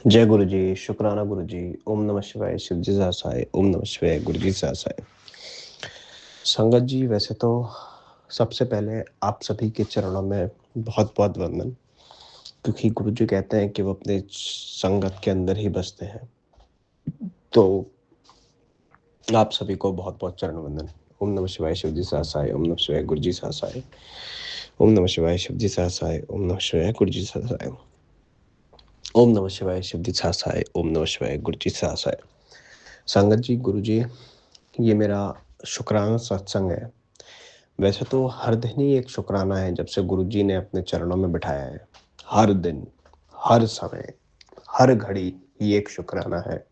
जय गुरु जी, शुक्राना गुरु जी। ओम नमः शिवाय, शिव जी सहसाय। ओम नमः शिवाय, गुरु जी सहसाय। संगत जी, वैसे तो सबसे पहले आप सभी के चरणों में बहुत बहुत वंदन, क्योंकि गुरु जी कहते हैं कि वो अपने संगत के अंदर ही बसते हैं। तो आप सभी को बहुत बहुत चरण वंदन। ओम नमः शिवाय, शिव जी सहसाय। ओम नमः शिवाय, गुरु जी सहसाय। ओम नमः शिवाय, शिव जी सहसाय। ओम नमः शिवाय, गुरु जी सहसाय। ओम नमः शिवाय, शिव जी सहसाय। ओम नमः शिवाय, गुरु जी सहसाय। संगत जी, गुरु जी, ये मेरा शुक्राना सत्संग है। वैसे तो हर दिन ही एक शुक्राना है, जब से गुरुजी ने अपने चरणों में बिठाया है। हर दिन, हर समय, हर घड़ी ही एक शुक्राना है,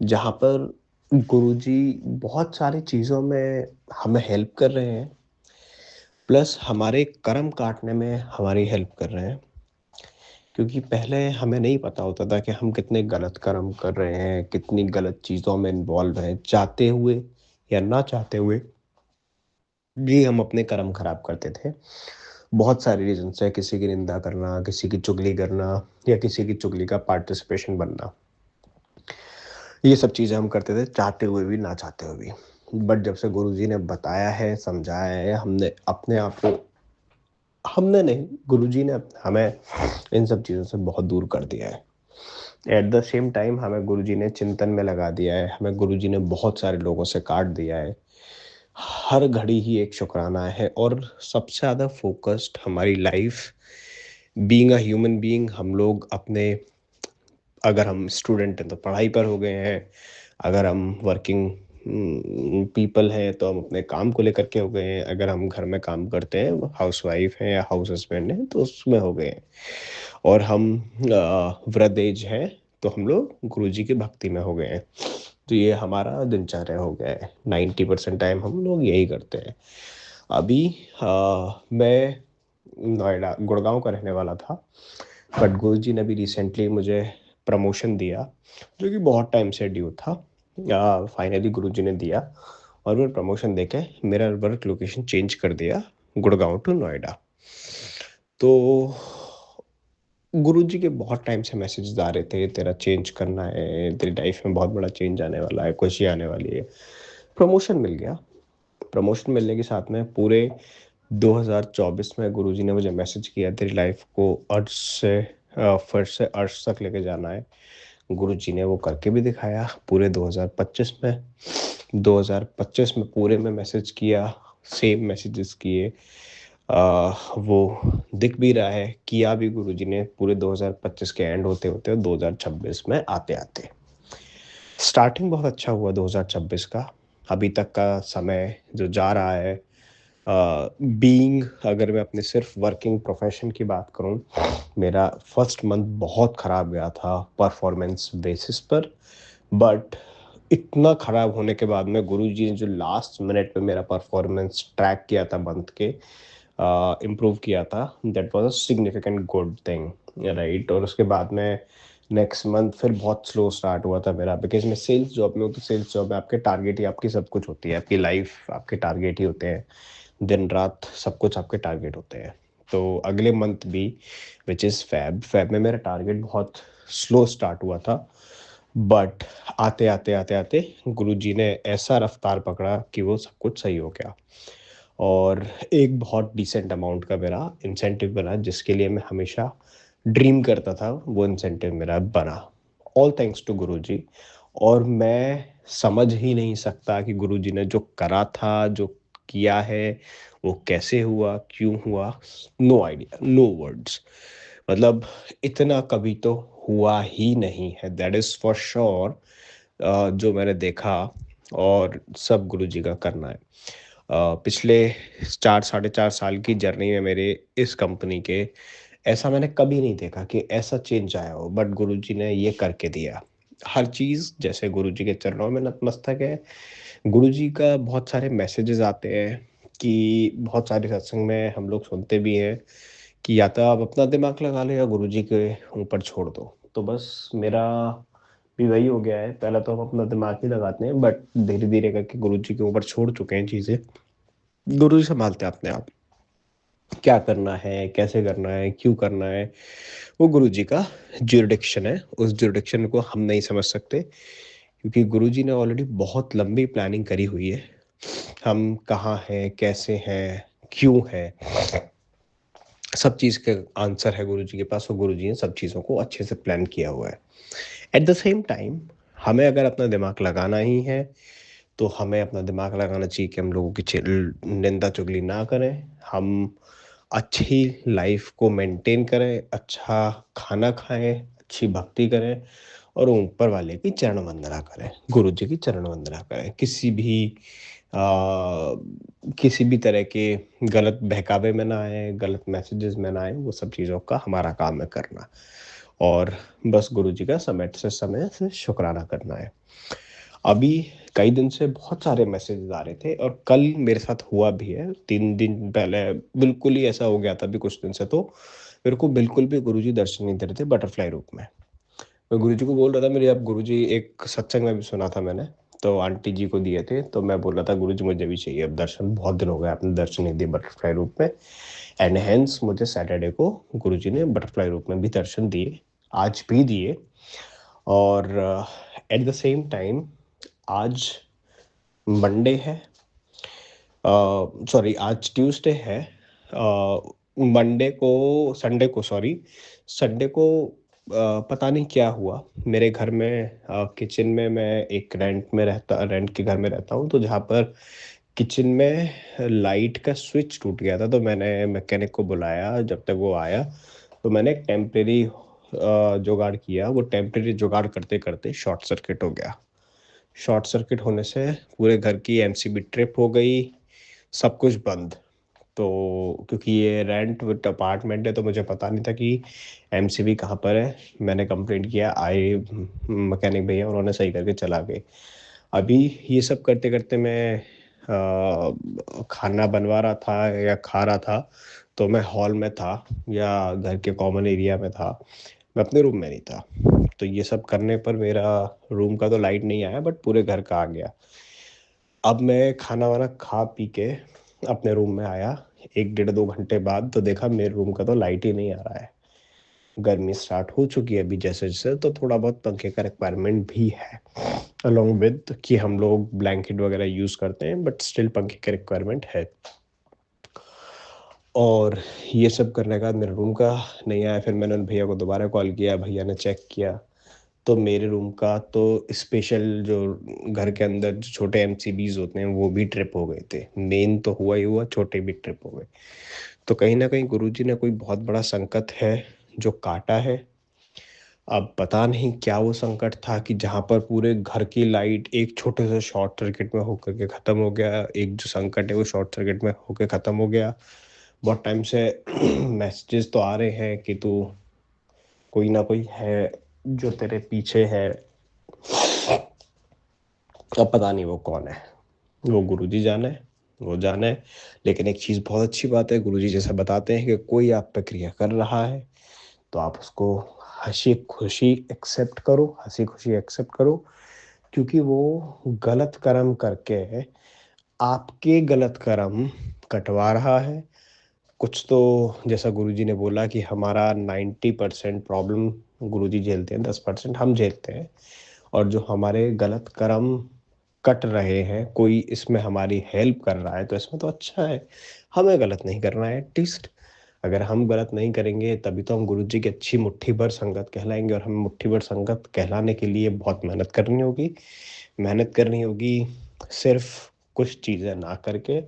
जहाँ पर गुरुजी बहुत सारी चीज़ों में हमें हेल्प कर रहे हैं, प्लस हमारे कर्म काटने में हमारी हेल्प कर रहे हैं। क्योंकि पहले हमें नहीं पता होता था कि हम कितने गलत कर्म कर रहे हैं, कितनी गलत चीज़ों में इन्वॉल्व हैं, चाहते हुए या ना चाहते हुए भी हम अपने कर्म खराब करते थे। बहुत सारे रीजंस है, किसी की निंदा करना, किसी की चुगली करना, या किसी की चुगली का पार्टिसिपेशन बनना। ये सब चीज़ें हम करते थे, चाहते हुए भी ना चाहते हुए भी। बट जब से गुरुजी ने बताया है, समझाया है, हमने अपने आप को, हमने नहीं, गुरुजी ने हमें इन सब चीज़ों से बहुत दूर कर दिया है। एट द सेम टाइम हमें गुरुजी ने चिंतन में लगा दिया है, हमें गुरुजी ने बहुत सारे लोगों से काट दिया है। हर घड़ी ही एक शुक्राना है, और सबसे ज़्यादा फोकस्ड हमारी life, being a human being, हम लोग अपने, अगर हम स्टूडेंट हैं तो पढ़ाई पर हो गए हैं, अगर हम वर्किंग पीपल हैं तो हम अपने काम को लेकर के हो गए हैं, अगर हम घर में काम करते हैं, हाउस वाइफ हैं या हाउस हस्बैंड हैं, तो उसमें हो गए हैं, और हम वृद्ध एज है तो हम लोग गुरु जी की भक्ति में हो गए हैं। तो ये हमारा दिनचर्या हो गया है, 90% टाइम हम लोग यही करते हैं। अभी मैं नोएडा गुड़गांव का रहने वाला था, बट गुरु जी ने भी रिसेंटली मुझे प्रमोशन दिया, जो कि बहुत टाइम से ड्यू था। फाइनली गुरु जी ने दिया, और मैं प्रमोशन देके मेरा वर्क लोकेशन चेंज कर दिया, गुड़गांव टू नोएडा। तो गुरुजी के बहुत टाइम से मैसेजेस आ रहे थे, तेरा चेंज करना है, तेरी लाइफ में बहुत बड़ा चेंज आने वाला है, खुशी आने वाली है। प्रमोशन मिल गया। प्रमोशन मिलने के साथ में पूरे 2024 में गुरुजी ने मुझे मैसेज किया, तेरी लाइफ को अर्श से फर्श से अर्श तक लेके जाना है। गुरुजी ने वो करके भी दिखाया पूरे 2025 में। 2025 में पूरे में मैसेज किया, सेम मैसेजेस किए। वो दिख भी रहा है, किया भी गुरुजी ने पूरे 2025 के एंड होते होते और 2026 में आते आते। स्टार्टिंग बहुत अच्छा हुआ 2026 का। अभी तक का समय जो जा रहा है, बीइंग, अगर मैं अपने सिर्फ वर्किंग प्रोफेशन की बात करूं, मेरा फर्स्ट मंथ बहुत ख़राब गया था परफॉर्मेंस बेसिस पर। बट इतना ख़राब होने के बाद में गुरुजी ने जो लास्ट मिनट पे मेरा परफॉर्मेंस ट्रैक किया था, मंथ के इम्प्रूव किया था, that was a significant good thing, right. और उसके बाद में नेक्स्ट मंथ फिर बहुत स्लो स्टार्ट हुआ था मेरा, बिकॉज मैं सेल्स जॉब में हूँ। तो सेल्स जॉब में आपके टारगेट ही आपकी सब कुछ होती है, आपकी लाइफ आपके टारगेट ही होते हैं, दिन रात सब कुछ आपके टारगेट होते हैं। तो अगले मंथ भी, विच इज़ फैब में मेरा टारगेट बहुत स्लो स्टार्ट हुआ था। बट आते आते आते आते गुरुजी ने ऐसा रफ्तार पकड़ा कि वो सब कुछ सही हो गया, और एक बहुत डिसेंट अमाउंट का मेरा इंसेंटिव बना, जिसके लिए मैं हमेशा ड्रीम करता था, वो इंसेंटिव मेरा बना। ऑल थैंक्स टू गुरुजी। और मैं समझ ही नहीं सकता कि गुरुजी ने जो करा था, जो किया है, वो कैसे हुआ, क्यों हुआ। No idea, no words. मतलब इतना कभी तो हुआ ही नहीं है, दैट इज़ फॉर श्योर। जो मैंने देखा, और सब गुरुजी का करना है। पिछले 4 साढ़े 4 साल की जर्नी में मेरे इस कंपनी के, ऐसा मैंने कभी नहीं देखा कि ऐसा चेंज आया हो, बट गुरुजी ने ये करके दिया। हर चीज़ जैसे गुरुजी के चरणों में नतमस्तक है। गुरुजी का बहुत सारे मैसेजेस आते हैं, कि बहुत सारे सत्संग में हम लोग सुनते भी हैं कि या तो आप अपना दिमाग लगा लो या गुरुजी के ऊपर छोड़ दो। तो बस मेरा भी वही हो गया है। पहले तो हम अपना दिमाग ही लगाते हैं, बट धीरे धीरे करके गुरुजी के ऊपर छोड़ चुके हैं चीज़ें। गुरुजी संभालते हैं अपने आप। क्या करना है, कैसे करना है, क्यों करना है, वो गुरुजी का ज्यूरिडिक्शन है। उस ज्यूरिडिक्शन को हम नहीं समझ सकते क्योंकि गुरुजी ने ऑलरेडी बहुत लंबी प्लानिंग करी हुई है। हम कहाँ हैं, कैसे हैं, क्यों हैं, सब चीज़ का आंसर है गुरुजी के पास, और गुरुजी ने सब चीज़ों को अच्छे से प्लान किया हुआ है। एट द सेम टाइम हमें अगर अपना दिमाग लगाना ही है तो हमें अपना दिमाग लगाना चाहिए कि हम लोगों की निंदा चुगली ना करें, हम अच्छी लाइफ को मेंटेन करें, अच्छा खाना खाएं, अच्छी भक्ति करें और ऊपर वाले की चरण वंदना करें, गुरु जी की चरण वंदना करें। आ, किसी भी तरह के गलत बहकावे में ना आए, गलत मैसेजेस में ना आए, वो सब चीज़ों का हमारा काम है करना। और बस गुरु जी का समय से शुक्राना करना है। अभी कई दिन से बहुत सारे मैसेजेस आ रहे थे और कल मेरे साथ हुआ भी है। 3 दिन पहले बिल्कुल ही ऐसा हो गया था। अभी कुछ दिन से तो मेरे को बिल्कुल भी गुरुजी दर्शन नहीं दे रहे थे बटरफ्लाई रूप में। मैं गुरुजी को बोल रहा था, मेरे अब गुरुजी एक सत्संग में भी सुना था मैंने, तो आंटी जी को दिए थे, तो मैं बोल रहा था गुरुजी मुझे भी चाहिए अब दर्शन, बहुत दिन हो गए आपने दर्शन नहीं दिए बटरफ्लाई रूप में। एंड हेंस मुझे सैटरडे को गुरुजी ने बटरफ्लाई रूप में भी दर्शन दिए, आज भी दिए। और एट द सेम टाइम आज मंडे है, सॉरी आज ट्यूसडे है। मंडे को संडे को सॉरी संडे को पता नहीं क्या हुआ मेरे घर में। किचन में मैं एक रेंट के घर में रहता हूँ, तो जहाँ पर किचन में लाइट का स्विच टूट गया था, तो मैंने मैकेनिक को बुलाया। जब तक वो आया तो मैंने एक टेम्परेरी जुगाड़ किया। वो टेम्परेरी जुगाड़ करते करते शॉर्ट सर्किट हो गया। शॉर्ट सर्किट होने से पूरे घर की एमसीबी ट्रिप हो गई, सब कुछ बंद। तो क्योंकि ये रेंट विद अपार्टमेंट है तो मुझे पता नहीं था कि एमसीबी कहाँ पर है। मैंने कंप्लेंट किया, आए मैकेनिक भैया, उन्होंने सही करके चला गए। अभी ये सब करते करते मैं खाना बनवा रहा था या खा रहा था, तो मैं हॉल में था या घर के कॉमन एरिया में था, मैं अपने रूम में नहीं था। तो ये सब करने पर मेरा रूम का तो लाइट नहीं आया बट पूरे घर का आ गया। अब मैं खाना वाना खा पी के अपने रूम में आया, 1 डेढ़ 2 घंटे बाद, तो देखा मेरे रूम का तो लाइट ही नहीं आ रहा है। गर्मी स्टार्ट हो चुकी है अभी जैसे जैसे, तो थोड़ा बहुत पंखे का रिक्वायरमेंट भी है, अलोंग विद कि हम लोग ब्लैंकेट वगैरह यूज़ करते हैं, बट स्टिल पंखे का रिक्वायरमेंट है। और ये सब करने के बाद मेरे रूम का नहीं आया। फिर मैंने उन भैया को दोबारा कॉल किया, भैया ने चेक किया तो मेरे रूम का तो स्पेशल जो घर के अंदर जो छोटे एमसीबीज होते हैं वो भी ट्रिप हो गए थे। मेन तो हुआ ही हुआ, छोटे भी ट्रिप हो गए। तो कहीं ना कहीं गुरुजी ने कोई बहुत बड़ा संकट है जो काटा है। अब पता नहीं क्या वो संकट था कि जहाँ पर पूरे घर की लाइट एक छोटे से शॉर्ट सर्किट में होकर के ख़त्म हो गया। एक जो संकट है वो शॉर्ट सर्किट में होकर ख़त्म हो गया। बहुत टाइम से मैसेजेस तो आ रहे हैं कि तू कोई ना कोई है जो तेरे पीछे है, अब पता नहीं वो कौन है। वो गुरुजी जाने, वो जाने। लेकिन एक चीज़ बहुत अच्छी बात है, गुरुजी जैसा बताते हैं कि कोई आप पे क्रिया कर रहा है तो आप उसको हंसी खुशी एक्सेप्ट करो, हंसी खुशी एक्सेप्ट करो, क्योंकि वो गलत कर्म करके आपके गलत कर्म कटवा रहा है। कुछ तो जैसा गुरुजी ने बोला कि हमारा 90% प्रॉब्लम गुरुजी झेलते हैं, 10% हम झेलते हैं। और जो हमारे गलत कर्म कट रहे हैं, कोई इसमें हमारी हेल्प कर रहा है तो इसमें तो अच्छा है। हमें गलत नहीं करना है एटलीस्ट। अगर हम गलत नहीं करेंगे तभी तो हम गुरु जी की अच्छी मुट्ठी भर संगत कहलाएंगे, और हमें मुट्ठी भर संगत कहलाने के लिए बहुत मेहनत करनी होगी। मेहनत करनी होगी सिर्फ कुछ चीज़ें ना करके,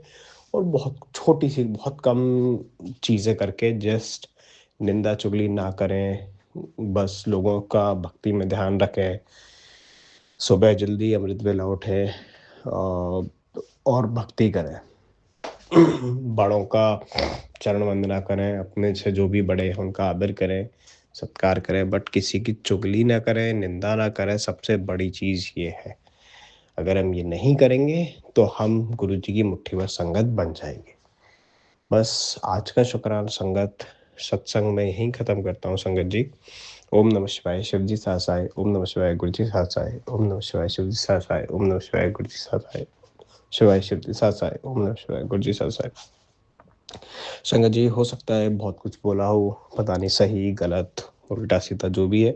और बहुत छोटी सी बहुत कम चीज़ें करके। जस्ट निंदा चुगली ना करें, बस लोगों का भक्ति में ध्यान रखें, सुबह जल्दी अमृत वेला उठें, और भक्ति करें। बड़ों का चरण वंदना करें, अपने से जो भी बड़े हैं उनका आदर करें, सत्कार करें, बट किसी की चुगली ना करें, निंदा ना करें। सबसे बड़ी चीज़ ये है, अगर हम ये नहीं करेंगे तो हम गुरु जी की मुट्ठी भर संगत बन जाएंगे। बस आज का शुक्राना संगत सत्संग में यहीं ख़त्म करता हूँ संगत जी। ओम नमः शिवाय, शिव जी सासाय। ओम नमः शिवाय, गुरु जी सासाय। ओम नमः शिवाय, शिव जी सासाय। ओम नमः शिवाय, गुरु जी सासाय। शिवाय शिव जी सासाय। ओम नमः शिवाय, गुरु जी सासाय। संगत जी, हो सकता है बहुत कुछ बोला हो, पता नहीं सही, गलत, उल्टा-सीधा जो भी है,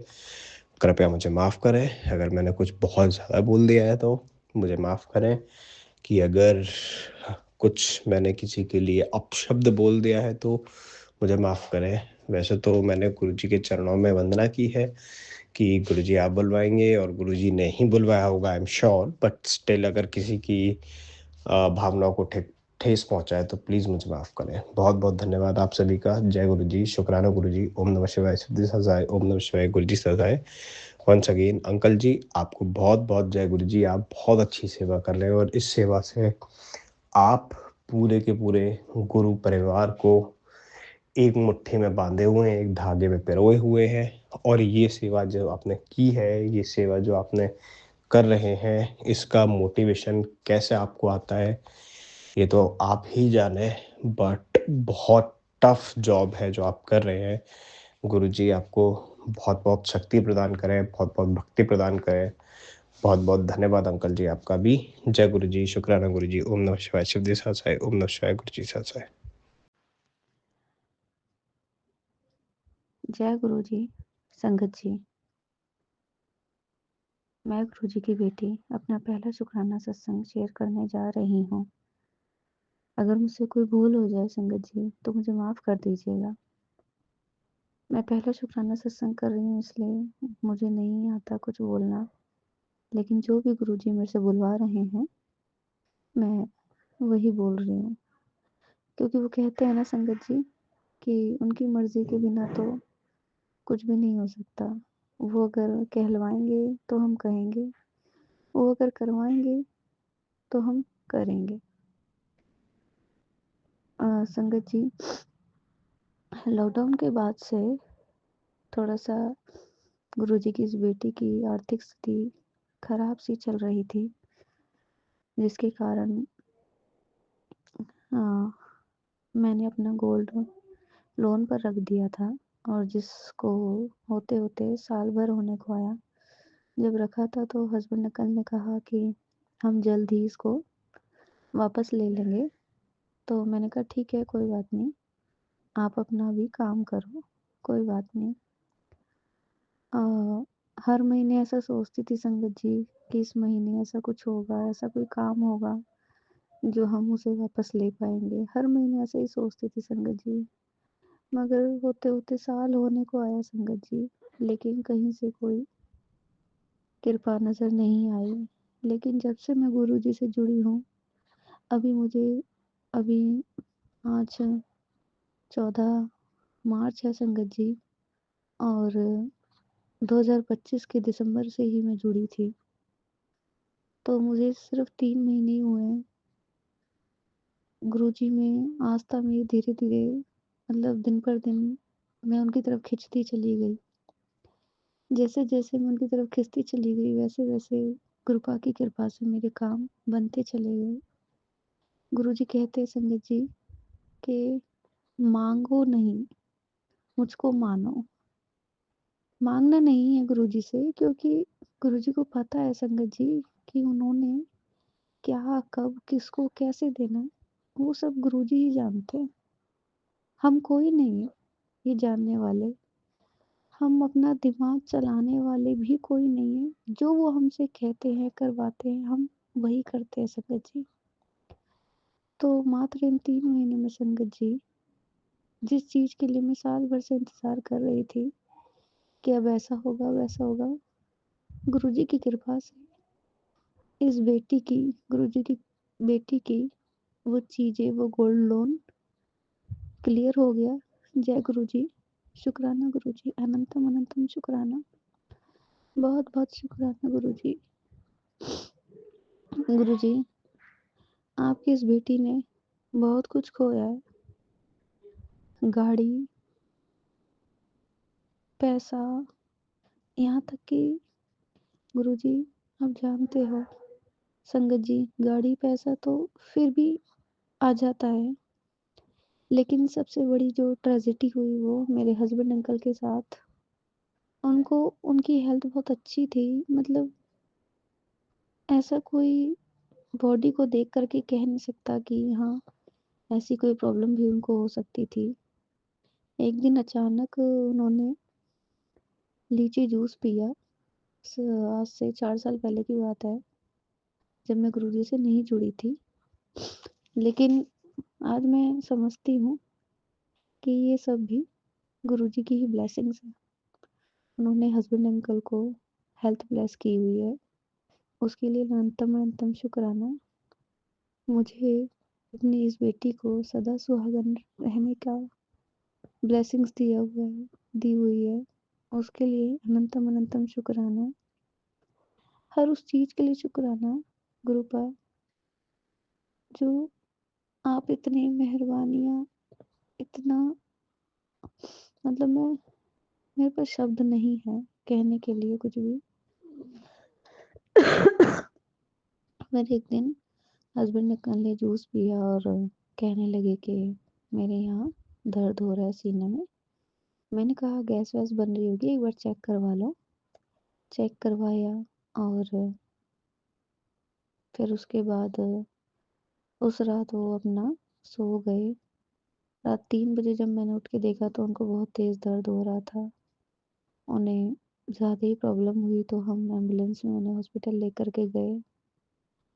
कृपया मुझे माफ़ करें। अगर मैंने कुछ बहुत ज़्यादा बोल दिया है तो मुझे माफ़ करें, कि अगर कुछ मैंने किसी के लिए अपशब्द बोल दिया है तो मुझे माफ़ करें। वैसे तो मैंने गुरुजी के चरणों में वंदना की है कि गुरुजी आप बुलवाएँगे, और गुरुजी ने ही बुलवाया होगा, I am sure, but still अगर किसी की भावनाओं को ठेस पहुँचाए तो प्लीज़ मुझे माफ़ करें। बहुत-बहुत धन्यवाद आप सभी का। जय गुरुजी, शुक्राना गुरुजी, ओम नमः शिवाय, सिद्धि सजाए, ओम नमः शिवाय, गुरुजी सजाए। वंस अगेन अंकल जी, आपको बहुत-बहुत जय गुरुजी। आप बहुत अच्छी सेवा कर रहे हो, और इस सेवा से आप पूरे के पूरे गुरु परिवार को एक मुट्ठी में बाँधे हुए हैं, एक धागे में पिरोए हुए हैं, और ये सेवा जो आपने की है, ये सेवा जो आपने कर रहे हैं, इसका मोटिवेशन कैसे आपको आता है, ये तो आप ही जाने, बट बहुत टफ जॉब है जो आप कर रहे हैं। गुरुजी आपको बहुत-बहुत शक्ति प्रदान करें, बहुत-बहुत भक्ति प्रदान करें। बहुत-बहुत धन्यवाद अंकल जी आपका भी। जय गुरुजी, शुक्राना गुरुजी, ओम नमः शिवाय, शिव जी साथ साई, ओम नमः शिवाय, गुरुजी साथ साई। जय गुरु जी। संगत जी, मैं गुरु जी की बेटी अपना पहला शुक्राना सत्संग शेयर करने जा रही हूँ। अगर मुझसे कोई भूल हो जाए संगत जी तो मुझे माफ़ कर दीजिएगा। मैं पहला शुक्राना सत्संग कर रही हूँ, इसलिए मुझे नहीं आता कुछ बोलना, लेकिन जो भी गुरु जी मेरे से बुलवा रहे हैं मैं वही बोल रही हूँ, क्योंकि वो कहते हैं ना संगत जी कि उनकी मर्जी के बिना तो कुछ भी नहीं हो सकता। वो अगर कहलवाएंगे तो हम कहेंगे, वो अगर करवाएंगे तो हम करेंगे। संगत जी, लॉकडाउन के बाद से थोड़ा-सा गुरुजी की इस बेटी की आर्थिक स्थिति खराब सी चल रही थी, जिसके कारण मैंने अपना गोल्ड लोन पर रख दिया था, और जिसको होते-होते साल भर होने को आया। जब रखा था तो हस्बैंड ने कल ने कहा कि हम जल्द ही इसको वापस ले लेंगे। तो मैंने कहा ठीक है, कोई बात नहीं, आप अपना भी काम करो, कोई बात नहीं। हर महीने ऐसा सोचती थी संगत जी कि इस महीने ऐसा कुछ होगा, ऐसा कोई काम होगा जो हम उसे वापस ले पाएँगे। हर महीने ऐसे ही सोचती थी संगत जी, मगर होते-होते साल होने को आया संगत जी, लेकिन कहीं से कोई कृपा नज़र नहीं आई। लेकिन जब से मैं गुरुजी से जुड़ी हूँ, अभी मुझे अभी आज 14 मार्च है संगत जी, और 2025 के दिसंबर से ही मैं जुड़ी थी। तो मुझे सिर्फ़ 3 महीने ही हुए हैं। गुरुजी में आस्था मेरी धीरे-धीरे, मतलब दिन पर दिन मैं उनकी तरफ खिंचती चली गई। जैसे-जैसे मैं उनकी तरफ खिंचती चली गई, वैसे-वैसे कृपा की कृपा से मेरे काम बनते चले गए। गुरुजी कहते हैं संगत जी कि माँगो नहीं, मुझको मानो। माँगना नहीं है गुरुजी से, क्योंकि गुरुजी को पता है संगत जी कि उन्होंने क्या, कब, किसको कैसे देना है, वो सब गुरुजी ही जानते हैं। हम कोई नहीं है ये जानने वाले। हम अपना दिमाग चलाने वाले भी कोई नहीं है। जो वो हमसे कहते हैं, करवाते हैं, हम वही करते हैं संगत जी। तो मात्र इन 3 महीने में संगत जी, जिस चीज़ के लिए मैं साल भर से इंतज़ार कर रही थी कि अब ऐसा होगा, वैसा होगा, गुरुजी की कृपा से इस बेटी की, गुरुजी की बेटी की वो चीज़ें, वो गोल्ड लोन क्लियर हो गया। जय गुरुजी, शुक्राना गुरुजी, अनंतम अनंतम शुक्राना। बहुत-बहुत शुक्राना गुरुजी। गुरुजी, आपकी इस बेटी ने बहुत कुछ खोया है। गाड़ी, पैसा, यहाँ तक कि गुरुजी, आप जानते हो संगत जी, गाड़ी, पैसा तो फिर भी आ जाता है, लेकिन सबसे बड़ी जो ट्रेजेडी हुई वो मेरे हस्बैंड अंकल के साथ। उनको, उनकी हेल्थ बहुत अच्छी थी, मतलब ऐसा कोई बॉडी को देख कर के कह नहीं सकता कि हाँ, ऐसी कोई प्रॉब्लम भी उनको हो सकती थी। एक दिन अचानक उन्होंने लीची जूस पिया। आज से 4 साल पहले की बात है, जब मैं गुरुजी से नहीं जुड़ी थी। लेकिन आज मैं समझती हूँ कि ये सब भी गुरुजी की ही ब्लेसिंग्स हैं। उन्होंने हस्बैंड अंकल को हेल्थ ब्लेस की हुई है, उसके लिए अनंतम शुक्राना। मुझे अपनी इस बेटी को सदा सुहागन रहने का ब्लेसिंग्स दी हुई है, उसके लिए अनंतम शुक्राना। हर उस चीज़ के लिए शुक्राना गुरुपा, जो आप इतनी मेहरबानियाँ, इतना मतलब मेरे पास शब्द नहीं है कहने के लिए कुछ भी। मैंने एक दिन हस्बैंड ने कल जूस पिया और कहने लगे कि मेरे यहाँ दर्द हो रहा है सीने में। मैंने कहा गैस वैस बन रही होगी, एक बार चेक करवा लो। चेक करवाया और फिर उसके बाद उस रात वो अपना सो गए। रात 3 बजे जब मैंने उठ के देखा तो उनको बहुत तेज़ दर्द हो रहा था। उन्हें ज़्यादा ही प्रॉब्लम हुई तो हम एम्बुलेंस में उन्हें हॉस्पिटल लेकर के गए।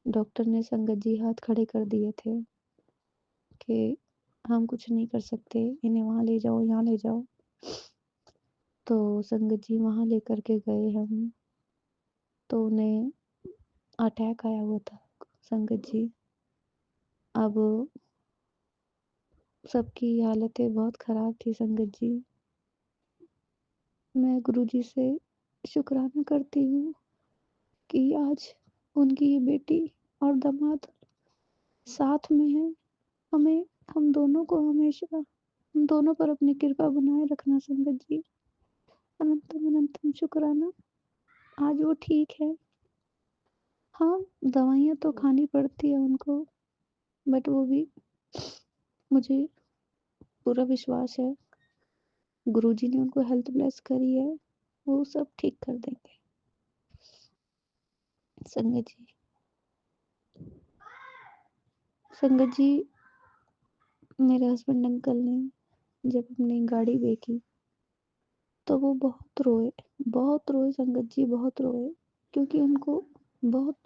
डॉक्टर ने संगत जी हाथ खड़े कर दिए थे कि हम कुछ नहीं कर सकते, इन्हें वहाँ ले जाओ, यहाँ ले जाओ। तो संगत जी वहाँ लेकर के गए हम, तो उन्हें अटैक आया हुआ था संगत जी। अब सबकी हालतें बहुत ख़राब थी संगत जी। मैं गुरुजी से शुक्राना करती हूँ कि आज उनकी ये बेटी और दामाद साथ में हैं। हमें हम दोनों को हमेशा हम दोनों पर अपनी कृपा बनाए रखना संगत जी। अनंतम शुक्राना। आज वो ठीक है। हाँ, दवाइयाँ तो खानी पड़ती है उनको, बट वो भी मुझे पूरा विश्वास है गुरुजी ने उनको हेल्थ ब्लेस करी है, वो सब ठीक कर देंगे संगत जी। संगत जी, मेरे हस्बैंड अंकल ने जब अपनी गाड़ी देखी तो वो बहुत रोए संगत जी, बहुत रोए, क्योंकि उनको बहुत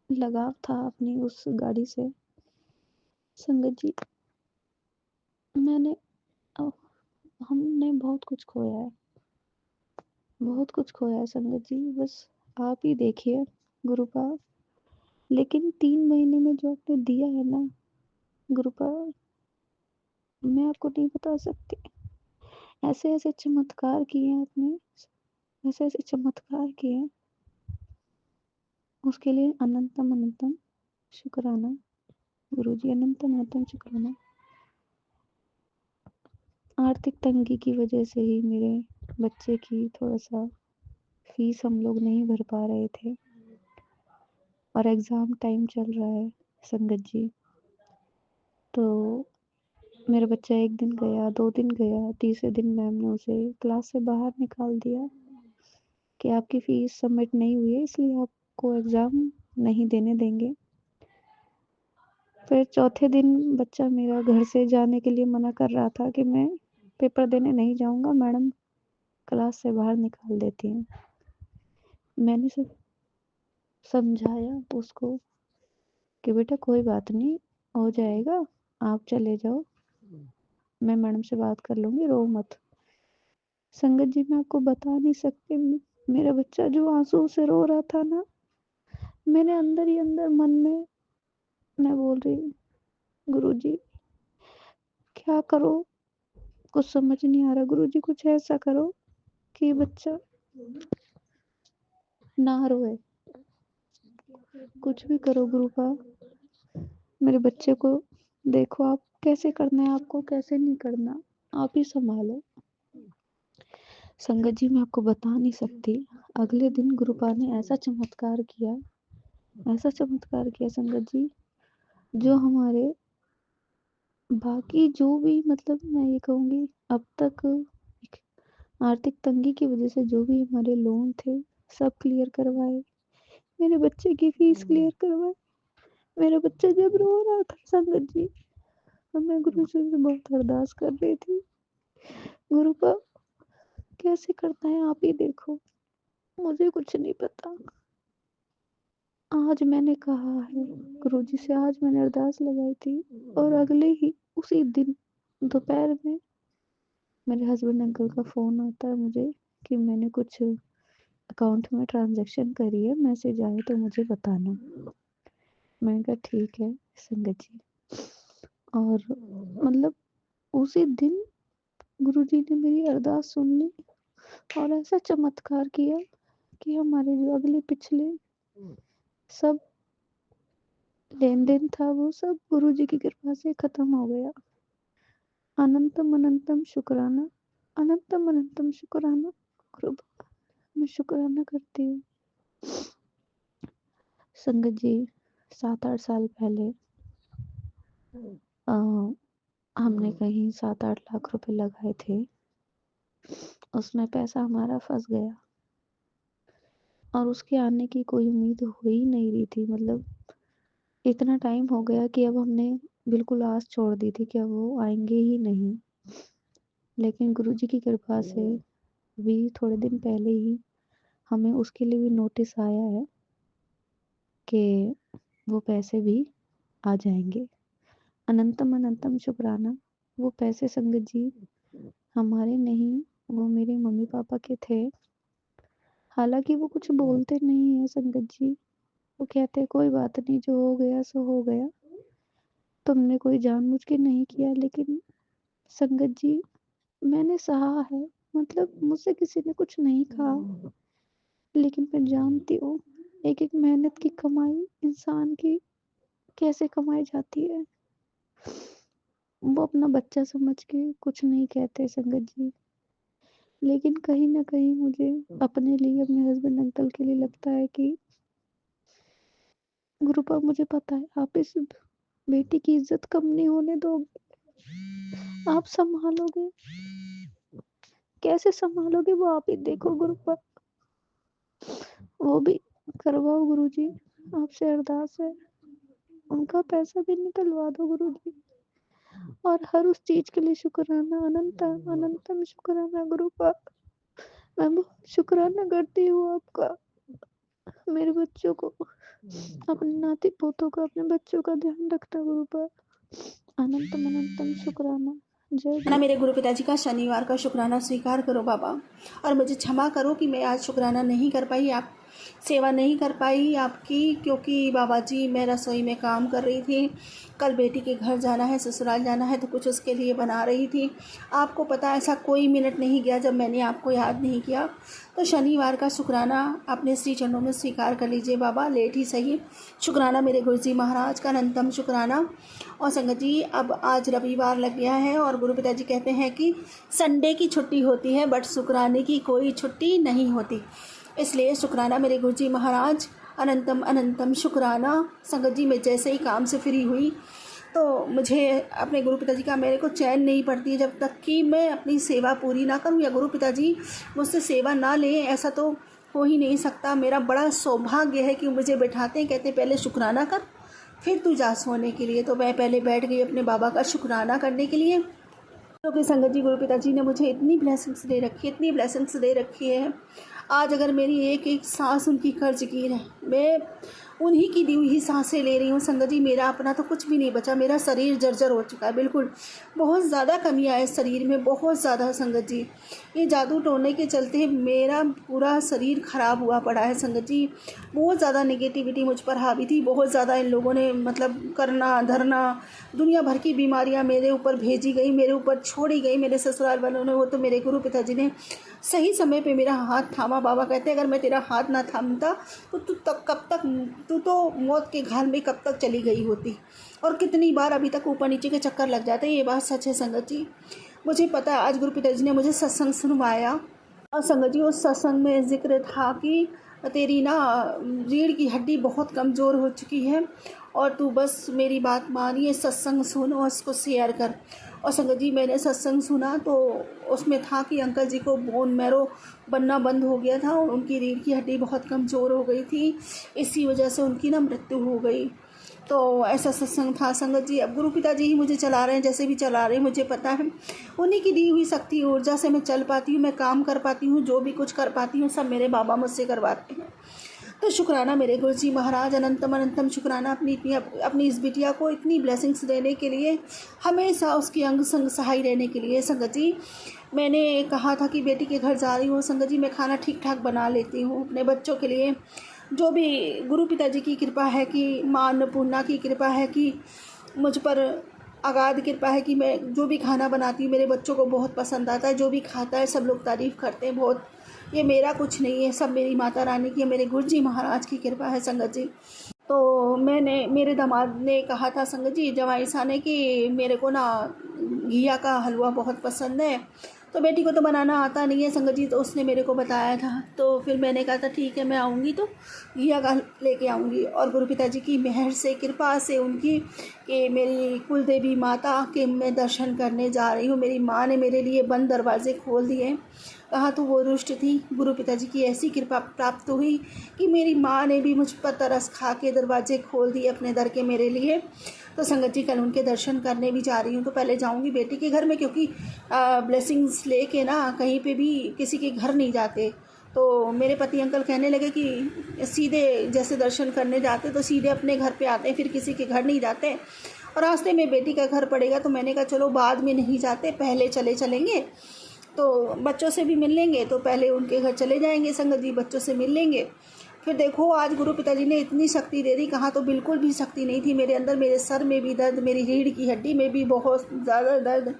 लगाव था अपनी उस गाड़ी से। संगत जी, मैंने हमने बहुत कुछ खोया है, बहुत कुछ खोया है संगत जी। बस आप ही देखिए गुरुपाल, लेकिन 3 महीने में जो आपने दिया है ना गुरुपाल, मैं आपको नहीं बता सकती। ऐसे ऐसे चमत्कार किए हैं आपने, ऐसे ऐसे चमत्कार किए हैं, उसके लिए अनंतम शुक्राना गुरुजी, अनंतम शुक्राना। आर्थिक तंगी की वजह से ही मेरे बच्चे की थोड़ा सा फीस हम लोग नहीं भर पा रहे थे, और एग्ज़ाम टाइम चल रहा है संगत जी। तो मेरा बच्चा 1 दिन गया, 2 दिन गया, तीसरे दिन मैम ने उसे क्लास से बाहर निकाल दिया कि आपकी फ़ीस सबमिट नहीं हुई है, इसलिए आपको एग्ज़ाम नहीं देने देंगे। फिर चौथे दिन बच्चा मेरा घर से जाने के लिए मना कर रहा था कि मैं पेपर देने नहीं जाऊँगा, मैडम क्लास से बाहर निकाल देती हैं। मैंने सब समझाया उसको कि बेटा कोई बात नहीं, हो जाएगा, आप चले जाओ, मैं मैडम से बात कर लूँगी, रो मत। संगत जी, मैं आपको बता नहीं सकती, मेरा बच्चा जो आंसू से रो रहा था ना, मैंने अंदर ही अंदर मन में मैं बोल रही गुरुजी क्या करो, कुछ समझ नहीं आ रहा। गुरुजी कुछ ऐसा करो कि बच्चा ना रोए, कुछ भी करो गुरुपा, मेरे बच्चे को देखो, आप कैसे करना है, आपको कैसे नहीं करना, आप ही संभालो। संगत जी, मैं आपको बता नहीं सकती, अगले दिन गुरुपा ने ऐसा चमत्कार किया, ऐसा चमत्कार किया संगत जी, जो हमारे बाकी जो भी मतलब मैं ये कहूँगी अब तक आर्थिक तंगी की वजह से जो भी हमारे लोन थे सब क्लियर करवाए, मेरे बच्चे की फीस क्लियर करवाए। मेरा बच्चा जब रो रहा था संगत जी, और मैं गुरुजी से बहुत अरदास कर रही थी, गुरुपा कैसे करना है आप ही देखो, मुझे कुछ नहीं पता। आज मैंने कहा है गुरुजी से, आज मैंने अरदास लगाई थी और अगले ही उसी दिन दोपहर में मेरे हस्बैंड अंकल का फ़ोन आता है मुझे कि मैंने कुछ अकाउंट में ट्रांज़ैक्शन करी है, मैसेज आए तो मुझे बताना। मैंने कहा ठीक है संगत जी। और मतलब उसी दिन गुरुजी ने मेरी अरदास सुन ली और ऐसा चमत्कार किया कि हमारे जो अगले पिछले सब लेन-देन था वो सब गुरुजी की कृपा से खत्म हो गया। अनंतम अनंतम शुक्राना, अनंतम अनंतम शुक्राना। गुरुबाबा मैं शुक्राना करती हूँ। संगत जी 7-8 साल पहले अ, हमने कहीं 7-8 लाख रुपए लगाए थे। उसमें पैसा हमारा फँस गया और उसके आने की कोई उम्मीद हो ही नहीं रही थी। मतलब इतना टाइम हो गया कि अब हमने बिल्कुल आस छोड़ दी थी कि अब वो आएँगे ही नहीं। लेकिन गुरुजी की कृपा से अभी थोड़े दिन पहले ही हमें उसके लिए भी नोटिस आया है कि वो पैसे भी आ जाएँगे। अनंतम अनंतम शुक्राना। वो पैसे संगत जी हमारे नहीं, वो मेरे मम्मी-पापा के थे। हालाँकि वो कुछ बोलते नहीं हैं संगत जी। वो कहते हैं कोई बात नहीं, जो हो गया सो हो गया। तुमने कोई जानबूझ के नहीं किया। लेकिन संगत जी मैंने सहा है, मतलब मुझसे किसी ने कुछ नहीं कहा। लेकिन मैं जानती हूँ एक-एक मेहनत की कमाई इंसान की कैसे कमाई जाती है। वो अपना बच्चा समझ के कुछ नहीं कहते संगत जी। लेकिन कहीं न कहीं मुझे अपने लिए, अपने हस्बैंड अंकल के लिए लगता है कि गुरुपा मुझे पता है आप इस बेटी की इज़्ज़त कम नहीं होने दोगे। आप सँभालोगे, कैसे सँभालोगे वो आप ही देखो गुरुपा। वो भी करवाओ गुरुजी, आपसे अरदास है। उनका पैसा भी निकलवा दो गुरुजी। और हर उस चीज़ के लिए शुक्राना, अनंतम अनंतम शुक्राना गुरुपा। मैं बहुत शुक्राना करती हूँ आपका। मेरे बच्चों को, अपने नाती-पोतों का, अपने बच्चों का ध्यान रखना गुरुपा। अनंतम अनंतम शुक्राना। जय ना गुरु। मेरे गुरु पिताजी का शनिवार का शुक्राना स्वीकार करो बाबा, और मुझे क्षमा करो कि मैं आज शुक्राना नहीं कर पाई, आप सेवा नहीं कर पाई आपकी, क्योंकि बाबा जी मैं रसोई में काम कर रही थी। कल बेटी के घर जाना है, ससुराल जाना है, तो कुछ उसके लिए बना रही थी। आपको पता है ऐसा कोई मिनट नहीं गया जब मैंने आपको याद नहीं किया। तो शनिवार का शुक्राना अपने श्री चरणों में स्वीकार कर लीजिए बाबा, लेट ही सही। शुक्राना मेरे गुरुजी महाराज का, अनंतम शुक्राना। और संगत जी अब आज रविवार लग गया है और गुरु पिताजी कहते हैं कि संडे की छुट्टी होती है बट शुक्राने की कोई छुट्टी नहीं होती। इसलिए शुक्राना मेरे गुरुजी महाराज, अनंतम अनंतम शुक्राना। संगत जी मैं जैसे ही काम से फ्री हुई तो मुझे अपने गुरु पिताजी का, मेरे को चैन नहीं पड़ती जब तक कि मैं अपनी सेवा पूरी ना करूं या गुरु पिताजी मुझसे सेवा ना लें। ऐसा तो हो ही नहीं सकता। मेरा बड़ा सौभाग्य है कि मुझे बैठाते हैं, कहते पहले शुक्राना कर फिर तू जा सोने के लिए। तो मैं पहले बैठ गई अपने बाबा का शुक्राना करने के लिए। क्योंकि संगत जी गुरु पिताजी ने मुझे इतनी ब्लेसिंग्स दे रखी है, इतनी ब्लेसिंग्स दे रखी है। आज अगर मेरी एक एक सांस उनकी कर्जगीर है, मैं उन्हीं की दी हुई सांसें ले रही हूँ। संगत जी मेरा अपना तो कुछ भी नहीं बचा, मेरा शरीर जर्जर हो चुका है बिल्कुल। बहुत ज़्यादा कमियाँ है शरीर में, बहुत ज़्यादा संगत जी। ये जादू टोने के चलते मेरा पूरा शरीर ख़राब हुआ पड़ा है संगत जी। बहुत ज़्यादा नेगेटिविटी मुझ पर हावी थी, बहुत ज़्यादा इन लोगों ने मतलब करना धरना, दुनिया भर की बीमारियां मेरे ऊपर भेजी गई, मेरे ऊपर छोड़ी गई मेरे ससुराल वालों ने। वो तो मेरे गुरु पिताजी ने सही समय पे मेरा हाथ थामा। बाबा कहते हैं अगर मैं तेरा हाथ ना थामता तो तू तो मौत के घाल में कब तक चली गई होती। और कितनी बार अभी तक ऊपर नीचे के चक्कर लग जाते। ये बात सच है संगत जी। मुझे पता है आज गुरु पिताजी ने मुझे सत्संग सुनवाया और संगत जी उस सत्संग में जिक्र था कि तेरी ना रीढ़ की हड्डी बहुत कमज़ोर हो चुकी है और तू बस मेरी बात मान, ये सत्संग सुन और उसको शेयर कर। और संगत जी मैंने सत्संग सुना तो उसमें था कि अंकल जी को बोन मैरो बनना बंद हो गया था और उनकी रीढ़ की हड्डी बहुत कमज़ोर हो गई थी, इसी वजह से उनकी ना मृत्यु हो गई। तो ऐसा सत्संग था संगत जी। अब गुरु पिताजी ही मुझे चला रहे हैं, जैसे भी चला रहे हैं मुझे पता है। उन्हीं की दी हुई शक्ति ऊर्जा से मैं चल पाती हूँ, मैं काम कर पाती हूँ, जो भी कुछ कर पाती हूँ सब मेरे बाबा मुझसे करवाते हैं। तो शुक्राना मेरे गुरु जी महाराज, अनंतम अनंतम शुक्राना अपनी इस बिटिया को इतनी ब्लेसिंग्स देने के लिए, हमेशा उसकी अंग संग सहाय रहने के लिए। संगत जी मैंने कहा था कि बेटी के घर जा रही हूँ संगत जी, मैं खाना ठीक ठाक बना लेती हूँ अपने बच्चों के लिए। जो भी गुरु पिताजी की कृपा है, कि माँ अन्नपूर्णा की कृपा है, कि मुझ पर अगाध कृपा है कि मैं जो भी खाना बनाती हूँ मेरे बच्चों को बहुत पसंद आता है। जो भी खाता है सब लोग तारीफ़ करते हैं बहुत। ये मेरा कुछ नहीं है, सब मेरी माता रानी की, मेरे गुरु जी महाराज की कृपा है संगत जी। तो मेरे दामाद ने कहा था संगत जी, जवाई साहब कि मेरे को ना घिया का हलवा बहुत पसंद है। तो बेटी को तो बनाना आता नहीं है संगत जी, तो उसने मेरे को बताया था। तो फिर मैंने कहा था ठीक है मैं आऊँगी तो घिया का लेके आऊँगी। और गुरु पिताजी की मेहर से, कृपा से उनकी, कि मेरी कुल देवी माता के मैं दर्शन करने जा रही हूँ। मेरी माँ ने मेरे लिए बंद दरवाजे खोल दिए। कहाँ तो वो रुष्ट थी, गुरु पिताजी की ऐसी कृपा प्राप्त हुई कि मेरी माँ ने भी मुझ पर तरस खा के दरवाजे खोल दिए अपने दर के मेरे लिए। तो संगत जी कल उनके दर्शन करने भी जा रही हूँ। तो पहले जाऊँगी बेटी के घर में, क्योंकि ब्लेसिंग्स लेके ना कहीं पे भी किसी के घर नहीं जाते। तो मेरे पति अंकल कहने लगे कि सीधे जैसे दर्शन करने जाते तो सीधे अपने घर पे आते हैं, फिर किसी के घर नहीं जाते। और रास्ते में बेटी का घर पड़ेगा, तो मैंने कहा चलो बाद में नहीं जाते, पहले चलेंगे तो बच्चों से भी मिल लेंगे। तो पहले उनके घर चले जाएंगे संगत जी, बच्चों से मिल लेंगे। फिर देखो आज गुरु पिताजी ने इतनी शक्ति दे दी, कहाँ तो बिल्कुल भी शक्ति नहीं थी मेरे अंदर। मेरे सर में भी दर्द, मेरी रीढ़ की हड्डी में भी बहुत ज़्यादा दर्द,